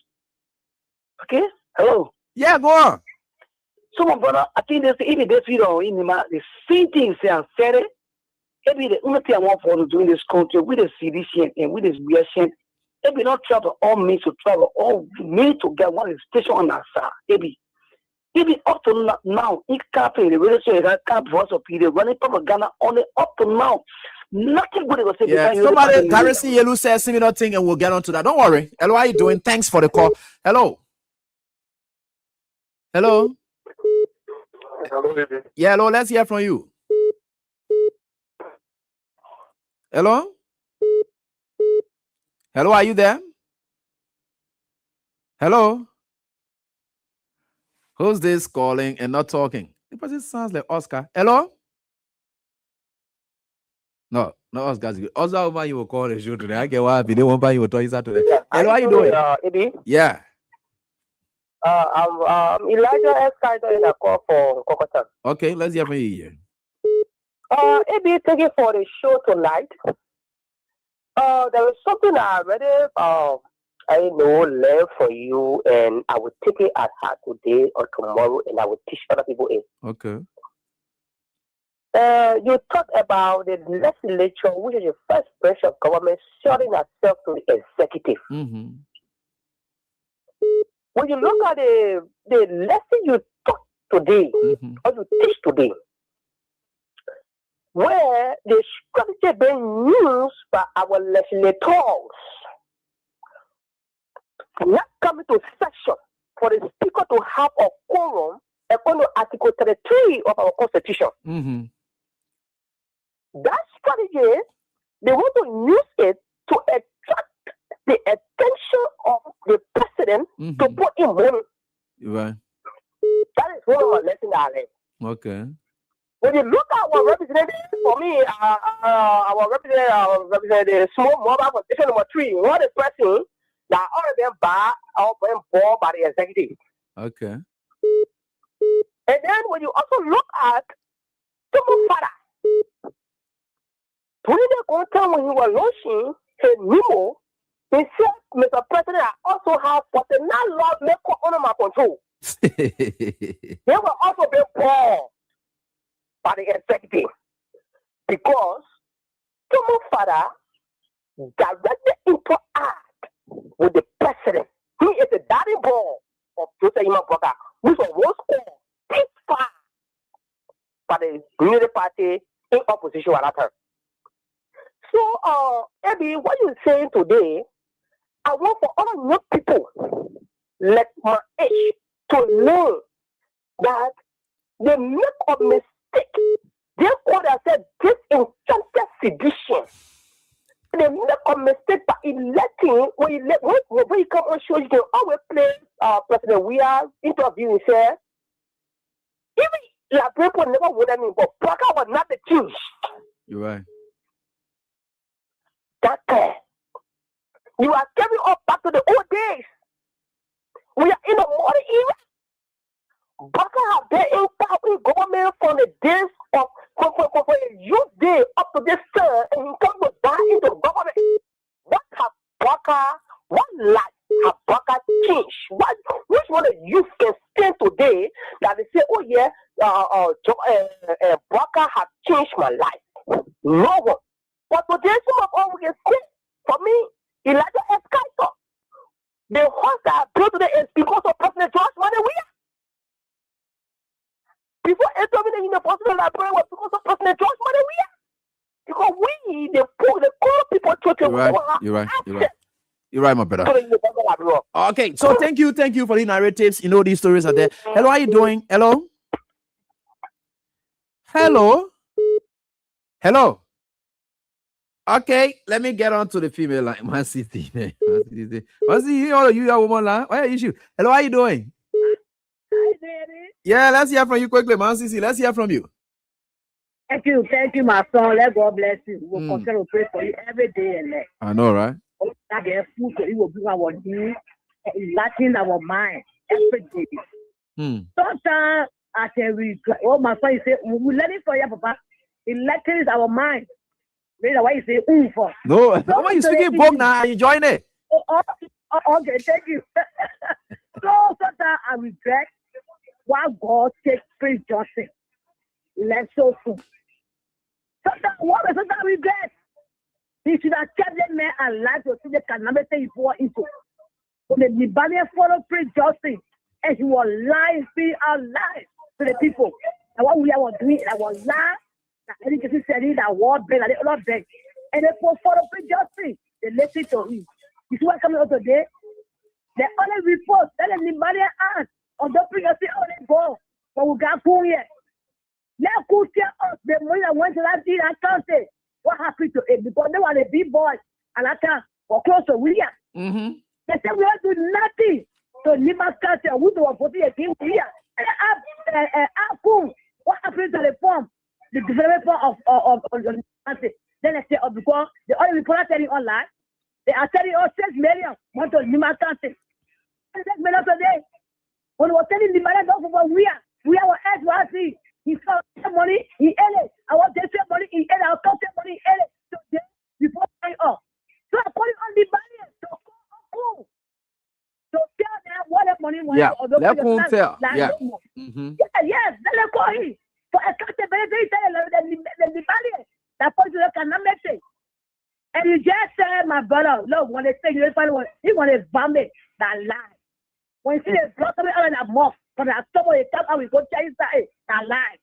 Okay? Hello? Yeah, go on. So, my brother, I think there's even this video in the same thing say and said it. Maybe the only thing I want for to do in this country with the CDC and with this reaction. Maybe not travel all means to travel, all means to get one station on that side. Maybe up to now, it can't pay the radio station, it can't for us to pay the running propaganda on it up to now. Nothing good was said. Yeah, somebody, Garrison Yelu says similar thing, and we'll get on to that. Don't worry. Hello, how are you doing? Thanks for the call. Hello. Hello. Hello, baby. Yeah, hello. Let's hear from you. Hello. Hello, are you there? Hello? Who's this calling and not talking? The person sounds like Oscar. Hello? No, not Oscar. Oscar, you will call the show today. I get why they won't buy you a toy today. Hello, how you doing? Eddie? Yeah. I'm Elijah S. Kaiser in a call for Kokotan. Okay, let's hear from you here. Eddie, thank you for the show tonight. There is something I already learned for you, and I will take it at heart today or tomorrow, and I will teach other people it. Okay. You talked about the legislature, which is the first branch of government, shutting itself to the executive. When you look at the lesson you taught today, or you teach today, where the strategy being used by our legislators, not coming to session for the speaker to have a quorum according to Article 33 of our Constitution. That strategy, they want to use it to attract the attention of the president to put in money. Right. That is one of my lessons I learned. Okay. When you look at our representative, for me, our representative, small mobile position number 3, one is person that already been bought by the executive. Okay. And then when you also look at Tomo Fada, when he was launching his memo He said, Mr. President, I also have 49 laws make under my control. They will also be born by the executive because Tomo Father directly interact with the president. He is the daddy boy of Joseph Iman Broka, which was picked far by the Unity Party in opposition at that time. So, Abby, what you're saying today, I want for all young people, like my age, to learn that they make a mistake. They could have said this injustice sedition. They make a mistake by electing when you come on show, you can always play President we are interviewing share. Even La people never would have been, but Broka was not the king. You're right. That you are carrying us back to the old days. We are in the modern era. Broka have been in power in government from the days of from youth day up to this time, and he comes to die into government. What have Broka, what life have Broka changed? Which one of youth can stand today that they say, oh yeah, Broka have changed my life? No one. But today, some of all we can say, for me, Elijah Escaito, the horse that I built today is because of President George Manawia. Before entering the University Library was because of President George Manawia. Because we, the poor people, You're right, my brother. Okay, so thank you for the narratives. You know, these stories are there. Hello, how are you doing? Hello? Okay, let me get on to the female line. Man City. All of you are woman line. Why are you? Hello, how are you doing? Hi, Daddy. Yeah, let's hear from you quickly, man. Sisi, let's hear from you. Thank you, my son. Let God bless you. We will continue to pray for you every day and night. I know, right? That the food so it will bring our need, enlighten our mind every day. Sometimes I say my son say we let it for you, Papa. Enlighten our mind. That's why you say for. No, when you speaking book now, you join it. Okay, thank you. So sometimes I regret why God takes Prince Johnson left so soon. Sometimes I regret. He should have kept that man alive to see the calamity he poured into. When the Libanian followed Prince Johnson, and he was lying, being alive to the people. And what we were doing, I was lying. And he said that word bell, and they all beg. And they follow Prince Johnson. They listen to him. You see what coming out today? The only report that the Libanian asked on the Prince Johnson, oh, they go. But we got cool here. Now, cool tell us the money that went to that deal, I can't say what happened to it because they were the big boys and I can't or close to William. They said we don't do nothing to Lima County and we were voting against William. And what happened to the farm? The developer of the country. Then they say, oh, because the only people are telling online, they are telling us 6 million want to Lima County. 6 million today. When we were telling Lima County, we are as well see. He found money, he ate it. I want to say money, he ate it. I'll come to money, he ate it. So then, before I off. So I call it on the money. So cool. So tell them what the money was. Yeah, let them tell. Yeah. Yes, let them call him. For accountability, the money. That point you cannot make it. And you just said, my brother, look, when they say you want to vomit that lie. When you see the blood coming out of that mouth, from that stomach, you come out, we go change that lie.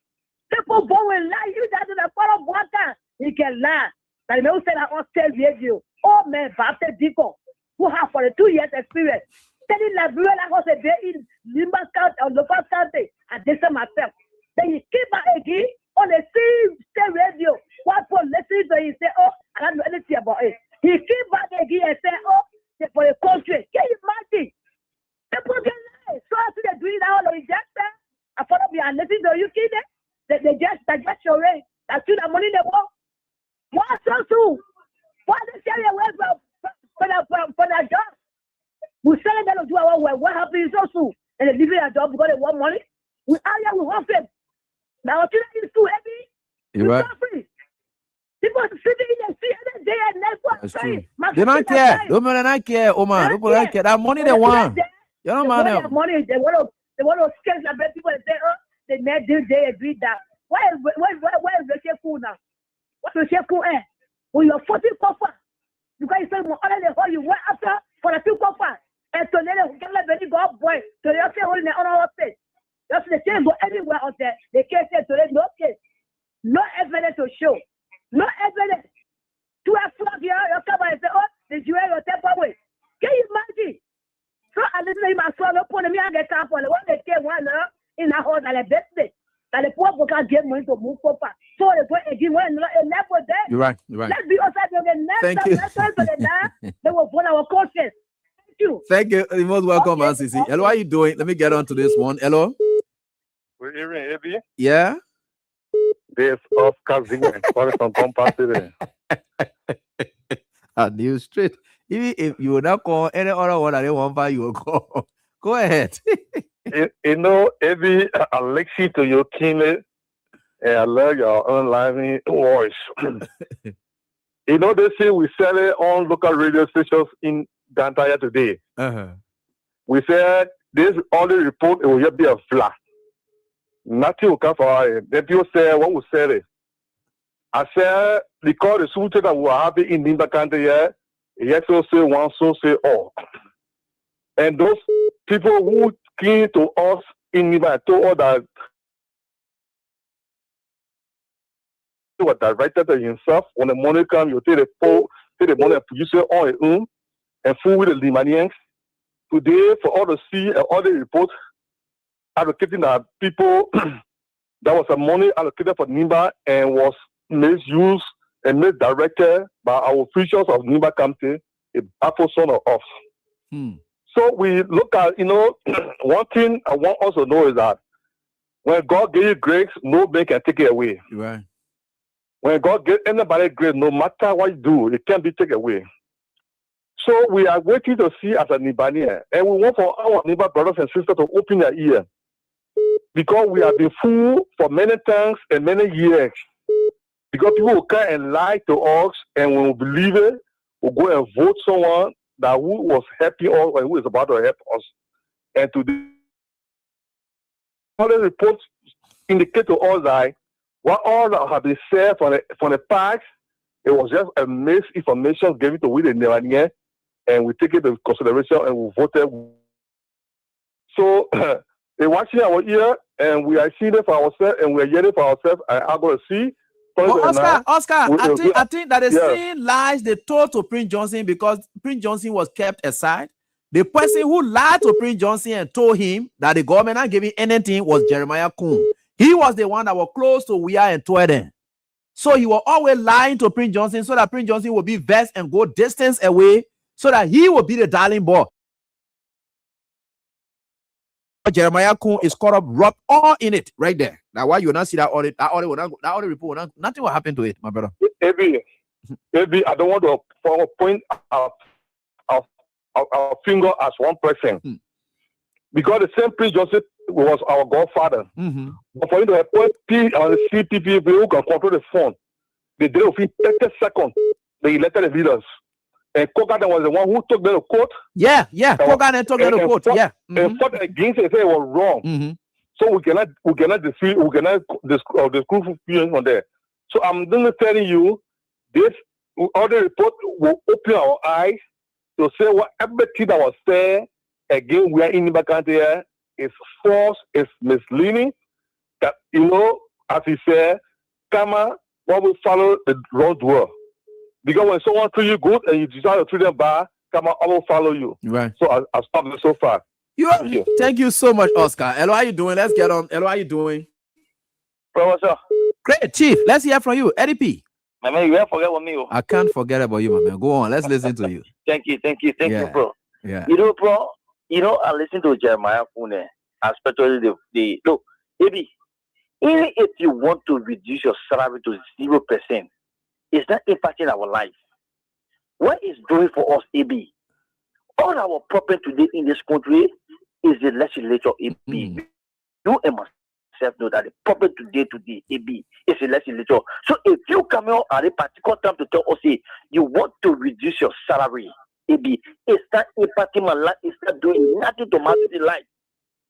People born with lie, you that to the part of water, you can lie. But you know, say that on stage radio, oh man, Baptist Deacon, who have for the 2 years experience, telling Liberia like was a day in Lima County or local county, and this is myself. Then he came back again on the same radio. One for listening to him say, oh, I don't know anything about it. He came back again and said, oh, for the country. Can you imagine? People can lie. So after they do it all, they just say, I follow me and listen to you, kid. They just your rate. That's the money they want. What's so soon? Why they carry away for that job? We sell them to do our work. What happened so soon? And they leave a job because they want money. We are here, we want them. Now, children is too heavy. You're right. People sitting in the sea every day and night. That's true. They don't care. Those men don't care, Omar. People don't care. That money they want. You know, man. Money. They want to scare the people and say, oh, they made this. They agreed that. Where is the cool now? What is the cool? When you're 40 copper, because you say only the whole you went after for the 2 copper, and so then you can let the go boy. So you say holding on our face. That's the same go anywhere out there. They can't say to them, no case, no evidence to show, no evidence. To a flag here, you come and say, oh, the jewel your temper away. Can you imagine? So I didn't say my son upon me and get up on the one they came one in a house at a birthday. That the poor people can't get money to move forward. So they put again when level there. You're right. You're right. Let's be outside of the next time they will follow our conscience. Thank you. Thank you. You're most welcome, okay. Sisi. Hello, how are you doing? Let me get on to this one. Hello. Good evening, Abby. Yeah. This Oscar Zingwe calling from Compass City. A new street. Even if you will not call any other one that they want by you will call. Go ahead. you know, Abby, I listen to you keenly, and I love your online voice. You know, they say we sell it on local radio stations in Dantaya today. We said this only report, it will just be a flat. Nothing will come for it. Then people say, what will sell it? I said, because the suit that we are having in Nimba country here, yes, so say one, so say all. And those people who came to us in Nimba told us that he was directed to himself. When the money comes, you take the money and produce it on your own and fool with the Limanians. Today, for all the see and all the reports allocating that people, that was a money allocated for Nimba and was misused and misdirected by our officials of Nimba County, a baffled son of us. So we look at, you know, one thing I want us to know is that when God gave you grace, no man can take it away. Right. When God gave anybody grace, no matter what you do, it can't be taken away. So we are waiting to see as a Nibanian, and we want for our neighbor brothers and sisters to open their ear, because we have been fooled for many times and many years. Because people will come and lie to us, and when we believe it, we'll go and vote someone that who was helping us and who is about to help us. And today, all the reports indicate to us that what all that have been said from the past, it was just a misinformation given to we the Nigerians, and we take it into consideration and we voted. So they're watching our ear, and we are seeing it for ourselves, and we are hearing for ourselves, and I'm going to see. Oscar, I think that the same lies they told to Prince Johnson, because Prince Johnson was kept aside. The person who lied to Prince Johnson and told him that the government not giving anything was Jeremiah Kuhn. He was the one that was close to Weah and Tweden. So he was always lying to Prince Johnson so that Prince Johnson will be vexed and go distance away so that he will be the darling boy. Jeremiah Kuhn is caught up, rubbed all in it right there. Now, why you not see that audit? That audit report, nothing will happen to it, my brother. Maybe I don't want to point our finger as one person, because the same Prince Joseph was our godfather. But for you to appoint P and CPP who can control the phone, they did it within 30 seconds. They elected the leaders. And Kogan was the one who took them to court. Yeah. Kogan took them to court. And fought against it and said it was wrong. So we cannot disprove feelings on there. So I'm just telling you, this other report will open our eyes to say what everything that was said again. We are in the country here is false, is misleading. That, you know, as he said, karma will follow the wrongdoer. Because when someone treats you good and you decide to treat them bad, karma will follow you. Right. So I'll stop this so far. Thank you so much, Oscar. Hello, how you doing? Let's get on. Hello, how you doing? Professor. Great, Chief. Let's hear from you. Eddie P. My man, you can't forget about me. I can't forget about you, my man. Go on. Let's listen to you. Thank you, bro. Yeah. You know, bro, I listen to Jeremiah Kuhn, especially the look, maybe even if you want to reduce your salary to 0%, it's not impacting our life. What is doing for us, AB? All our problem today in this country is the legislature, AB. You must yourself know that the problem today, AB, is election little. So if you come out at a particular time to tell us, say, you want to reduce your salary, AB, it's not impacting my life, it's not doing nothing to my life.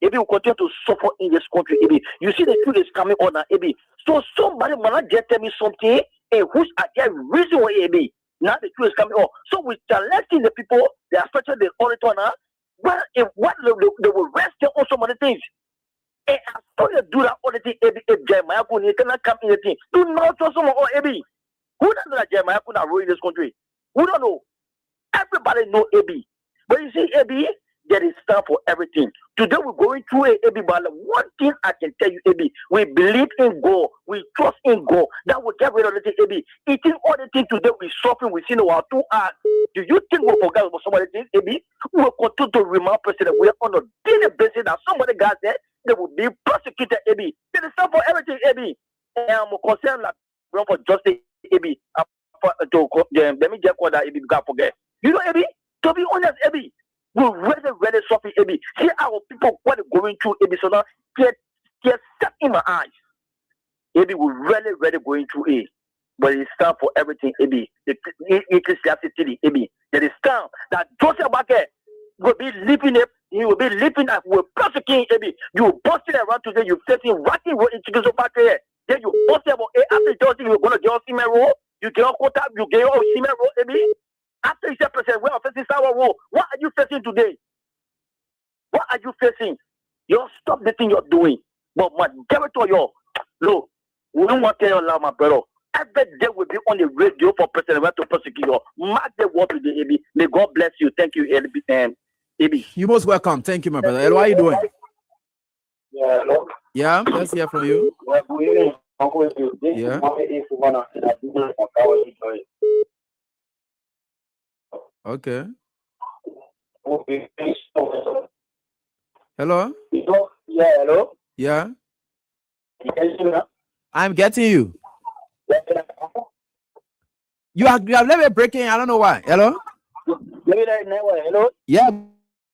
AB will continue to suffer in this country, AB. You see the truth is coming on now, AB. So somebody might not just tell me something, and which are the reason why, AB. Now the truth is coming on. So we're selecting the people, they are especially the auditor now, but if what they will rest on so many things. And as long as you do that auditing, AB, if Jeremiah Kuni cannot come in the thing, do not trust someone or AB. Who doesn't know that Jeremiah Kuni rule in this country? Who don't know? Everybody know AB. But you see, AB, there is time for everything. Today we're going through AB, but one thing I can tell you, AB, we believe in God, we trust in God, that will get rid of the thing, AB. Eating all the things today, we're suffering, we see our 2 hours. Do you think we'll forget about some of the things, AB? We will continue to remind President, we are on a daily basis that somebody got there, they will be prosecuted, AB. There is time for everything, AB. And I'm concerned that run for justice, AB. Let me just call that, AB, you can't forget. You know, AB, to be honest, AB, we're really suffering, AB. See our people, what they're going through, AB. So now, they're stuck in my eyes. AB, we're really going through it. But it's time for everything, AB. Ecclesiastically, AB. There is time that Joseph Baker will be living it. He will be living as we're prosecuting, AB. You busting around today, you're facing rocking road in Chicago Baker. Then you busting about after Joseph, you're going to get on cement road. You get on contact, you get on cement road, AB. After you say, President, we are facing sour road. What are you facing today? What are you facing? You stop the thing you're doing. But my director, look, we don't want to tell you, my brother. Every day will be on the radio for President to prosecute you. Mark the word today, AB. May God bless you. Thank you, AB. You're most welcome. Thank you, my brother. Hello, how are you doing? Yeah, hello. Yeah, let's hear from you. Yeah. Okay. Hello? Yeah, hello? Yeah. I'm getting you. You are never breaking. I don't know why. Hello? Hello? Yeah.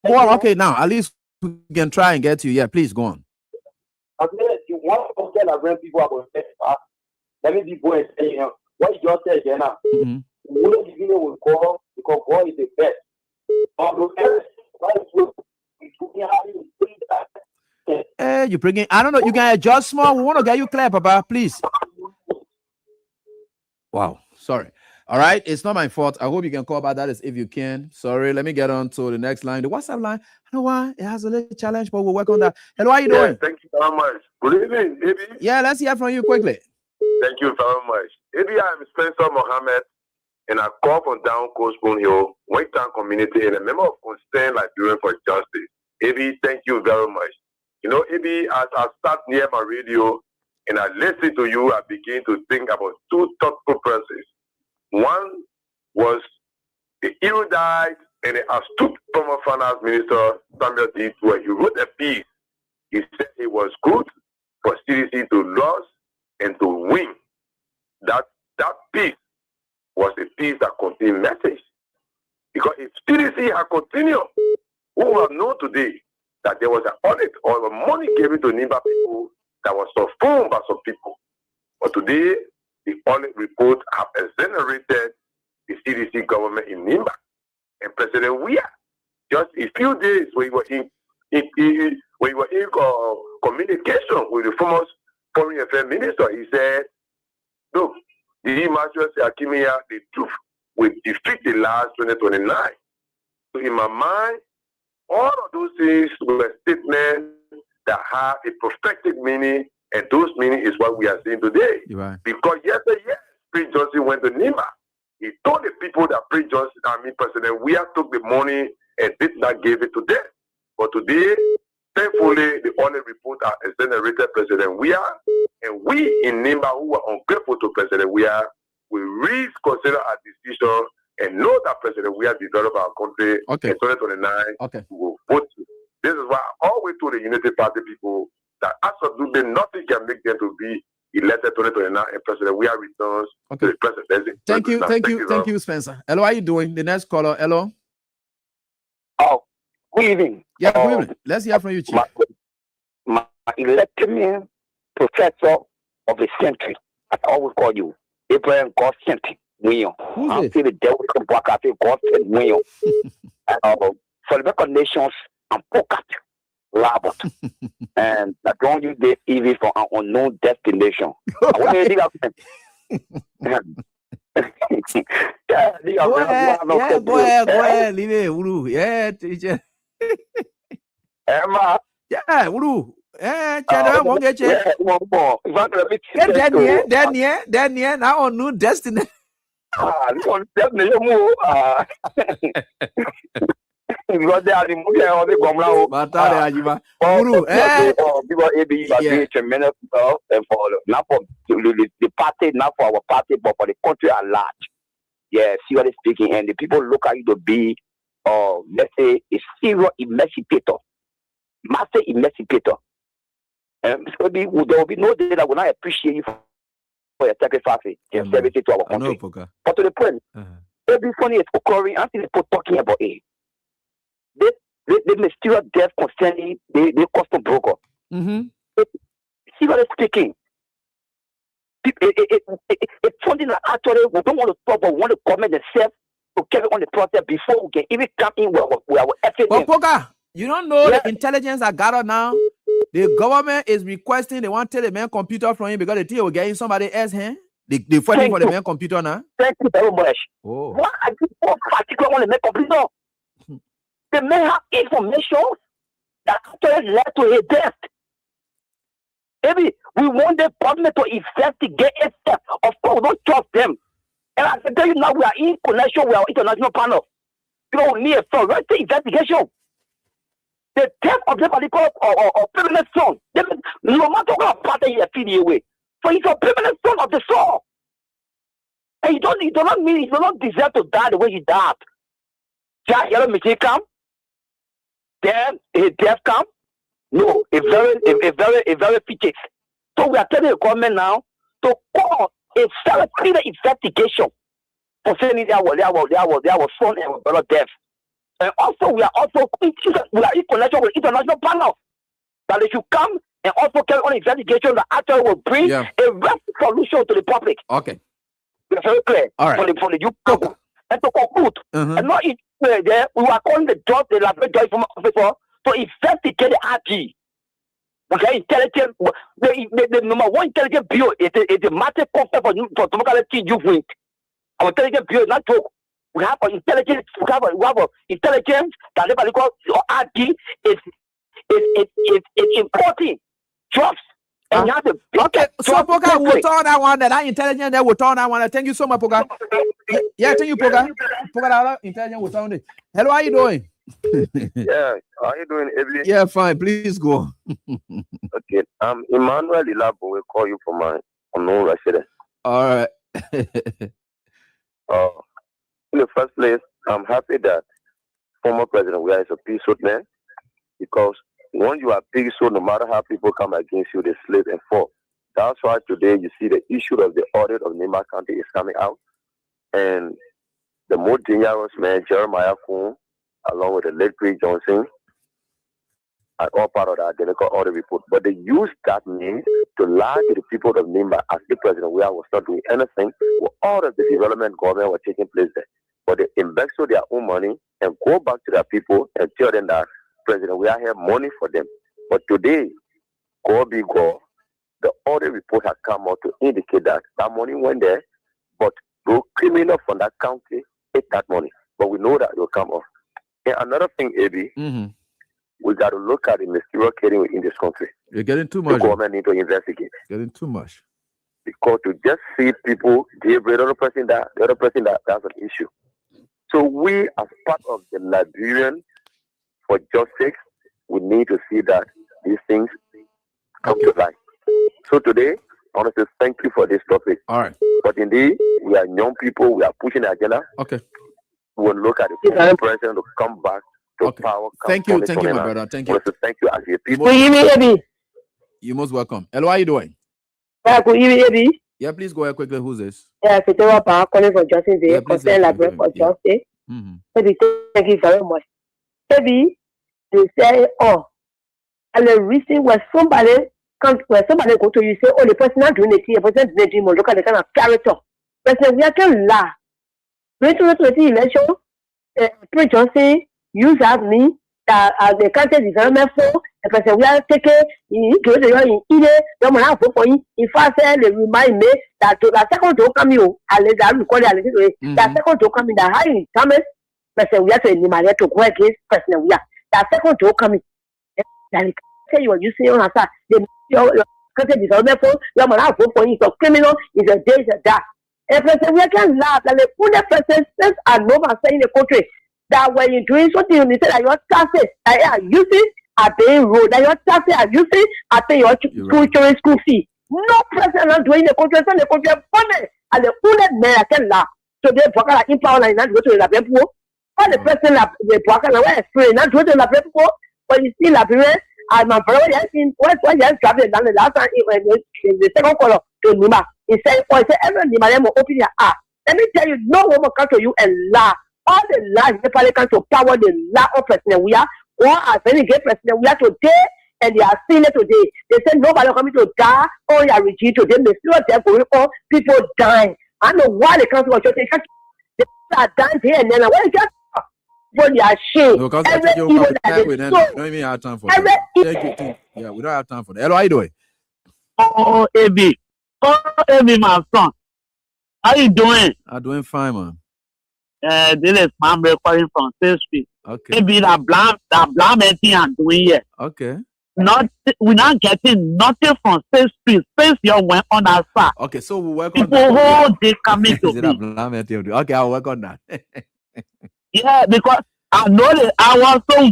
Go on. Okay, now at least we can try and get you. Yeah, please go on. You want to tell when people about let me be going and say, you know, what you just said here now. We don't give you with God because God is the best. Hey, you bring in, I don't know, you can adjust small. We want to get you clear, Papa, please. Wow, sorry. All right, it's not my fault. I hope you can call back that if you can. Sorry, let me get on to the next line. The WhatsApp line, I know why it has a little challenge, but we'll work on that. Hello, how are you doing? Thank you very much. Good evening, baby. Yeah, let's hear from you quickly. Thank you very much. Baby, I'm Spencer Mohammed, and I call from down Coast Spoon Hill, Whitetown community, and a member of Concern Liberian for Justice. Abi, thank you very much. You know, Abi, as I start near my radio and I listen to you, I begin to think about two thoughtful persons. One was the erudite and the astute former finance minister, Samuel D. where he wrote a piece. He said it was good for CDC to lose and to win. That piece was a piece that contained message. Because if CDC had continued, we will know today that there was an audit or money given to NIMBA people that was performed by some people. But today, the audit report have exonerated the CDC government in NIMBA. And President Weah, just a few days when we were in communication with the former Foreign Affairs Minister, he said, look, the Master Akimiya, the truth will defeat the last 2029. So in my mind, all of those things were statements that have a prophetic meaning, and those meaning is what we are seeing today. Right. Because yesterday, Prince Johnson went to NIMBA. He told the people that President Weah took the money and did not give it to them. But today, thankfully, the audit report has exonerated President Weah, and we in NIMBA who were ungrateful to President Weah will reconsider our decision and know that President Weah developed our country in 2029. Okay. We will vote. This is why I always told the Unity Party people that absolutely nothing can make them to be elected 2029 and President Weah returns to the presidency. Thank you, Spencer. Hello, how are you doing? The next caller, hello. Oh, good evening. Yeah, good evening. Let's hear from you, Chief. My elected man professor of the century. I always call you Abraham God sent William. I feel the devil come back. I feel God sent William. For the record nations and pocket Labot. And I don't use this easy for an unknown destination. I want to think of go ahead, leave it, Uru. Yeah, teacher. Emma. Yeah, Uru. Channel won't get you. Daniel, now on new destiny. Because they are the movie on the Gomla. Doing tremendous stuff and for not for the party, not for our party, but for the country at large. Yeah, seriously speaking, and the people look at you to be, let's say, a serious emancipator, master emancipator. So there will be no day that will not appreciate you for your sacrifice and service to our country. But to the point, every funny is occurring. I see people talking about it. The mysterious death concerning the custom broker. Seriously speaking, it's something that actually we don't want to talk about. We want to comment themselves to carry on the process before we can even come in with our effort. But Poka, you don't know the intelligence I gathered now. The government is requesting they want to take the main computer from him because they think will get in somebody else's hand. They fighting for the main computer now. Thank you very much. Why are you so particular on the main computer? They may have information that actually led to his death. Maybe we want the government to investigate itself. Of course, we don't trust them. And I can tell you now, we are in connection with our international panel. You don't need a forensic investigation. The death of the particular or permanent son, no matter what party you are feeding away, so he's a permanent son of the soul. And you do not deserve to die the way you died. Just yellow machine come, then his death come. No, a very feature. So we are telling the government now to call a clear investigation concerning their son and brother death. And also we are in connection with international panel that they should come and also carry on investigation that actually will bring a right solution to the public. Okay. We're very clear. All right. For the youth people. And to conclude, and not there, we are calling the judge, the laboratory from officer to investigate the RG. Okay, intelligent. The number one intelligent bureau is the matter concept for democracy youth wing. Our intelligent bureau is not joke. We have an intelligence. We have intelligence that everybody calls RG is important jobs. And you have to okay, so Poka will turn that one. That intelligent that will turn that one. Thank you so much, Poka. Yeah, thank you, Poka. Poka, that intelligent will turn it. Hello, how you doing? Yeah, how you doing, Ebony? Yeah, fine. Please go. Okay, Emmanuel Ilabo will call you for my unknown resident. All right. In the first place, I'm happy that former President Weah is a peaceful man, because when you are peaceful, no matter how people come against you, they slip and fall. That's why today you see the issue of the audit of Nima County is coming out, and the more dangerous man, Jeremiah Kuhn, along with the late Craig Johnson, are all part of the identical audit report. But they use that name to lie to the people of Nimba as if President Weah was not doing anything with all of the development government were taking place there. But they invest their own money and go back to their people and tell them that President Weah have money for them. But today, God be God, the audit report has come out to indicate that that money went there, but those criminals from that county take that money. But we know that it will come off. And another thing, AB, we got to look at the mysterious killing in this country. You're getting too much. The government need to investigate. Getting too much. Because to just see people give the other person that, that's an issue. So we, as part of the Liberian for justice, we need to see that these things come to light. So today, I want to say thank you for this topic. All right. But indeed, we are young people. We are pushing the agenda. Okay. We will look at the president to come back to power. Thank you, my brother. Thank you. Thank you as your people. You're most welcome. Hello, how are you doing? Yeah, please go ahead quickly. Who's this? Yeah, Fitowa Power calling for Justice Day, concern Library for Justice. Maybe thank you very much. Maybe they say, oh, and the reason why somebody when somebody go to you say, oh, the person not doing it, the person doing it, look at the kind of character. President, we are can laugh. 2020 election, Prince Johnson use as me as the country development for the president. We are taking in the man for in fact, they remind me that the second to come you, I recall the second to come in the high income. President, we are saying to go against President. We are that second to come in. Say you are using on us. Your country development for your man for is a criminal, is a day that. A president, we can laugh that the full president and no one saying the country that when you're doing something, you say that your taxes are using at the road, that your taxes are using at your school fee. No president not doing the country, and the country funny, and the full man can laugh. So they walk out in power and not go to the people. All the president, they walk out away, free, not go to the people, but you see, la period. And my brother has seen what you have traveled down the last time in the second color to Nima. He said, oh, he said, every Nima will open your eye. Let me tell you, no one will come to you and lie. All the lies Nepal come to power the lie of President we are, or as many gay President we are today, and they are seeing it today. They said nobody coming to die on your regime today. They still there going on, people dying. I know why they come to church. They are dying here and then. When you get for their shame. No, because every evil that we don't even have time for that. Yeah, we don't have time for that. Hello, how you doing? Oh, AB. Oh, AB, my son. How you doing? I'm doing fine, man. This is man recording from 6th Street. Okay. AB, that blame anything I'm doing here. Okay. We're not getting nothing from 6th Street. 6th year went on that side. Okay, so we'll work on that. People whole day coming to me. Okay, I'll work on that. Yeah, because I know that I was so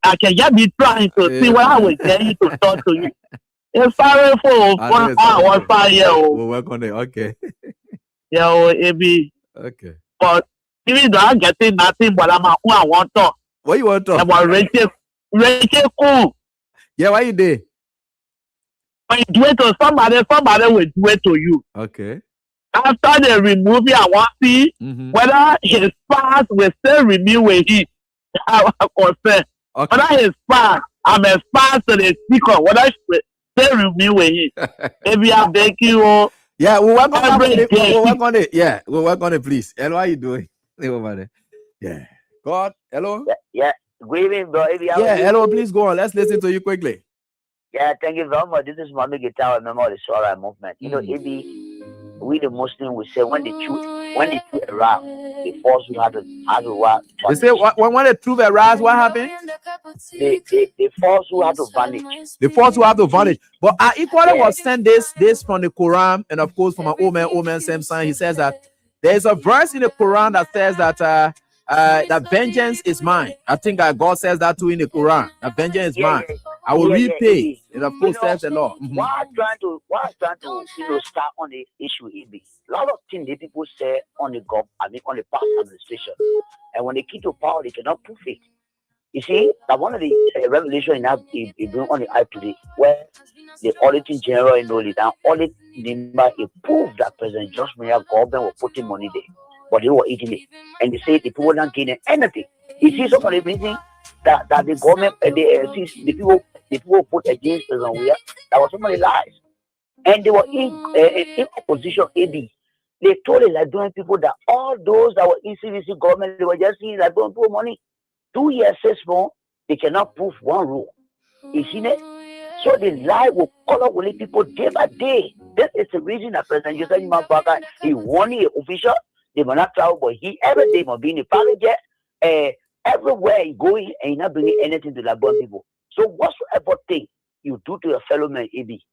I can just be trying to see what I will tell you to talk to you. It's sorry for 1 hour, 5 years old. We'll work on it. Okay. Yeah, it be. Okay. But even though I'm getting nothing, but I'm who I want to. What you want to? About Rachel cool. Yeah, why you there? When you do it to somebody will do it to you. Okay. After they remove it, I want to see whether his past will still remain with him. I'm concerned. Okay. Whether his past, I'm exposed to the speaker, whether he will still remain with him. Maybe I beg you. Yeah, we'll work on it. We'll work on it. Yeah, we'll work on it, please. Hello, how you doing? Yeah. God, hello? Yeah. Good evening, bro. Yeah, hello, please go on. Let's listen to you quickly. Yeah, thank you very much. This is Mami Guitar, member of the Sora movement. You know, we the Muslims will say when the truth arrives, the force will have to work. They say when the truth arrives, what happens? The force will have to vanish. The force will have to vanish. But I equally was sent this from the Quran, and of course from my old man Samson. He says that there is a verse in the Quran that says that that vengeance is mine. I think God says that too in the Quran. That vengeance is mine. I will repay. And of course, says the law. Why I'm trying to start on the issue is a lot of things that people say on the on the past administration, and when they keep to power, they cannot prove it. You see, that one of the revelation in bring on the eye today, where the auditing general in Oli, and audit member proved that President Josh Mayer government was putting money there, but they were eating it, and they say the people were not getting anything. You see, some of the meeting that the government, the people put against President Weah, that was so many lies, and they were in opposition. AB, they told the Liberian people that all those that were in CVC government, they were just seeing Liberian people money. 2 years, 6 months, they cannot prove one rule. You see that? So the lie will color only people day by day. That is the reason that President Joseph Mambaka, he won the official, they will not travel, but he every day must be in the private jet, everywhere he going, and he not bringing anything to the Liberian people. So whatsoever thing you do to your fellow man, AB,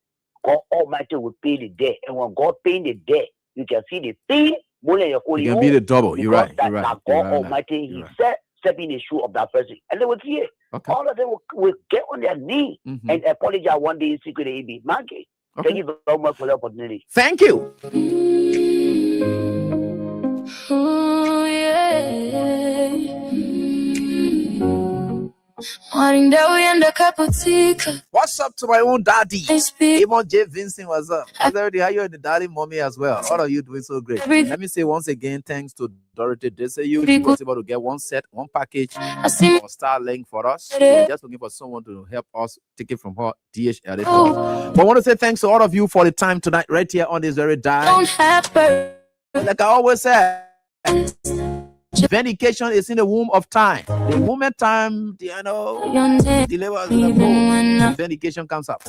God Almighty will pay the debt. And when God paying the debt, you can see the thing. You can be the double. You're right. You're right. God Almighty, he said, step in the shoe of that person. And they will see it. Okay. All of them will get on their knee and apologize one day in secret. AB. Monkey. Okay. Thank you very much for the opportunity. Thank you. What's up to my own daddy? Even J. Vincent was up. How's everything? How you and the daddy mommy as well? All of you doing so great. Let me say once again, thanks to Dorothy Desayu. She was able to get one package for Starlink for us. We're just looking for someone to help us take it from her DHL. But I want to say thanks to all of you for the time tonight, right here on this very day. Like I always say, vindication is in the womb of time. The moment time, delivers the vindication comes up.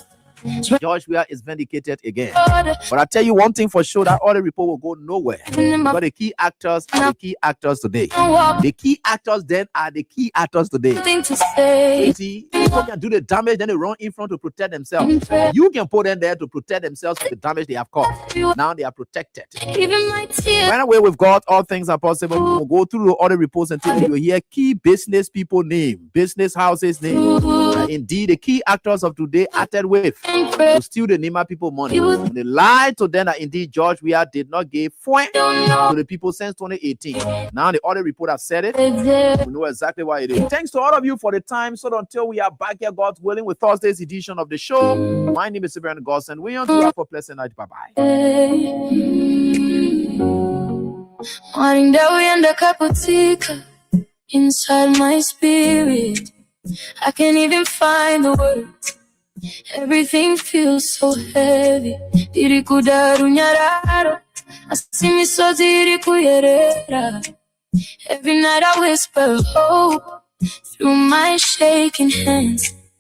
George Weah is vindicated again. But I tell you one thing for sure, that all the report will go nowhere. But the key actors are the key actors today. The key actors then are the key actors today. You see, people can do the damage, then they run in front to protect themselves. You can put them there to protect themselves from the damage they have caused. Now they are protected. Anyway, with God, all things are possible. We'll go through all the reports until you hear key business people name, business houses name. Indeed, the key actors of today acted with to steal the Nima people money. They lied to them that indeed George Weah did not give to the people since 2018. Now the other report have said it. We know exactly why it is. Thanks to all of you for the time. So until we are back here, God's willing, with Thursday's edition of the show. My name is Abraham Godson. We are for a pleasant night. Bye bye. Inside my spirit, I can't even find the words. Everything feels so heavy. Every night I whisper hope through my shaking hands.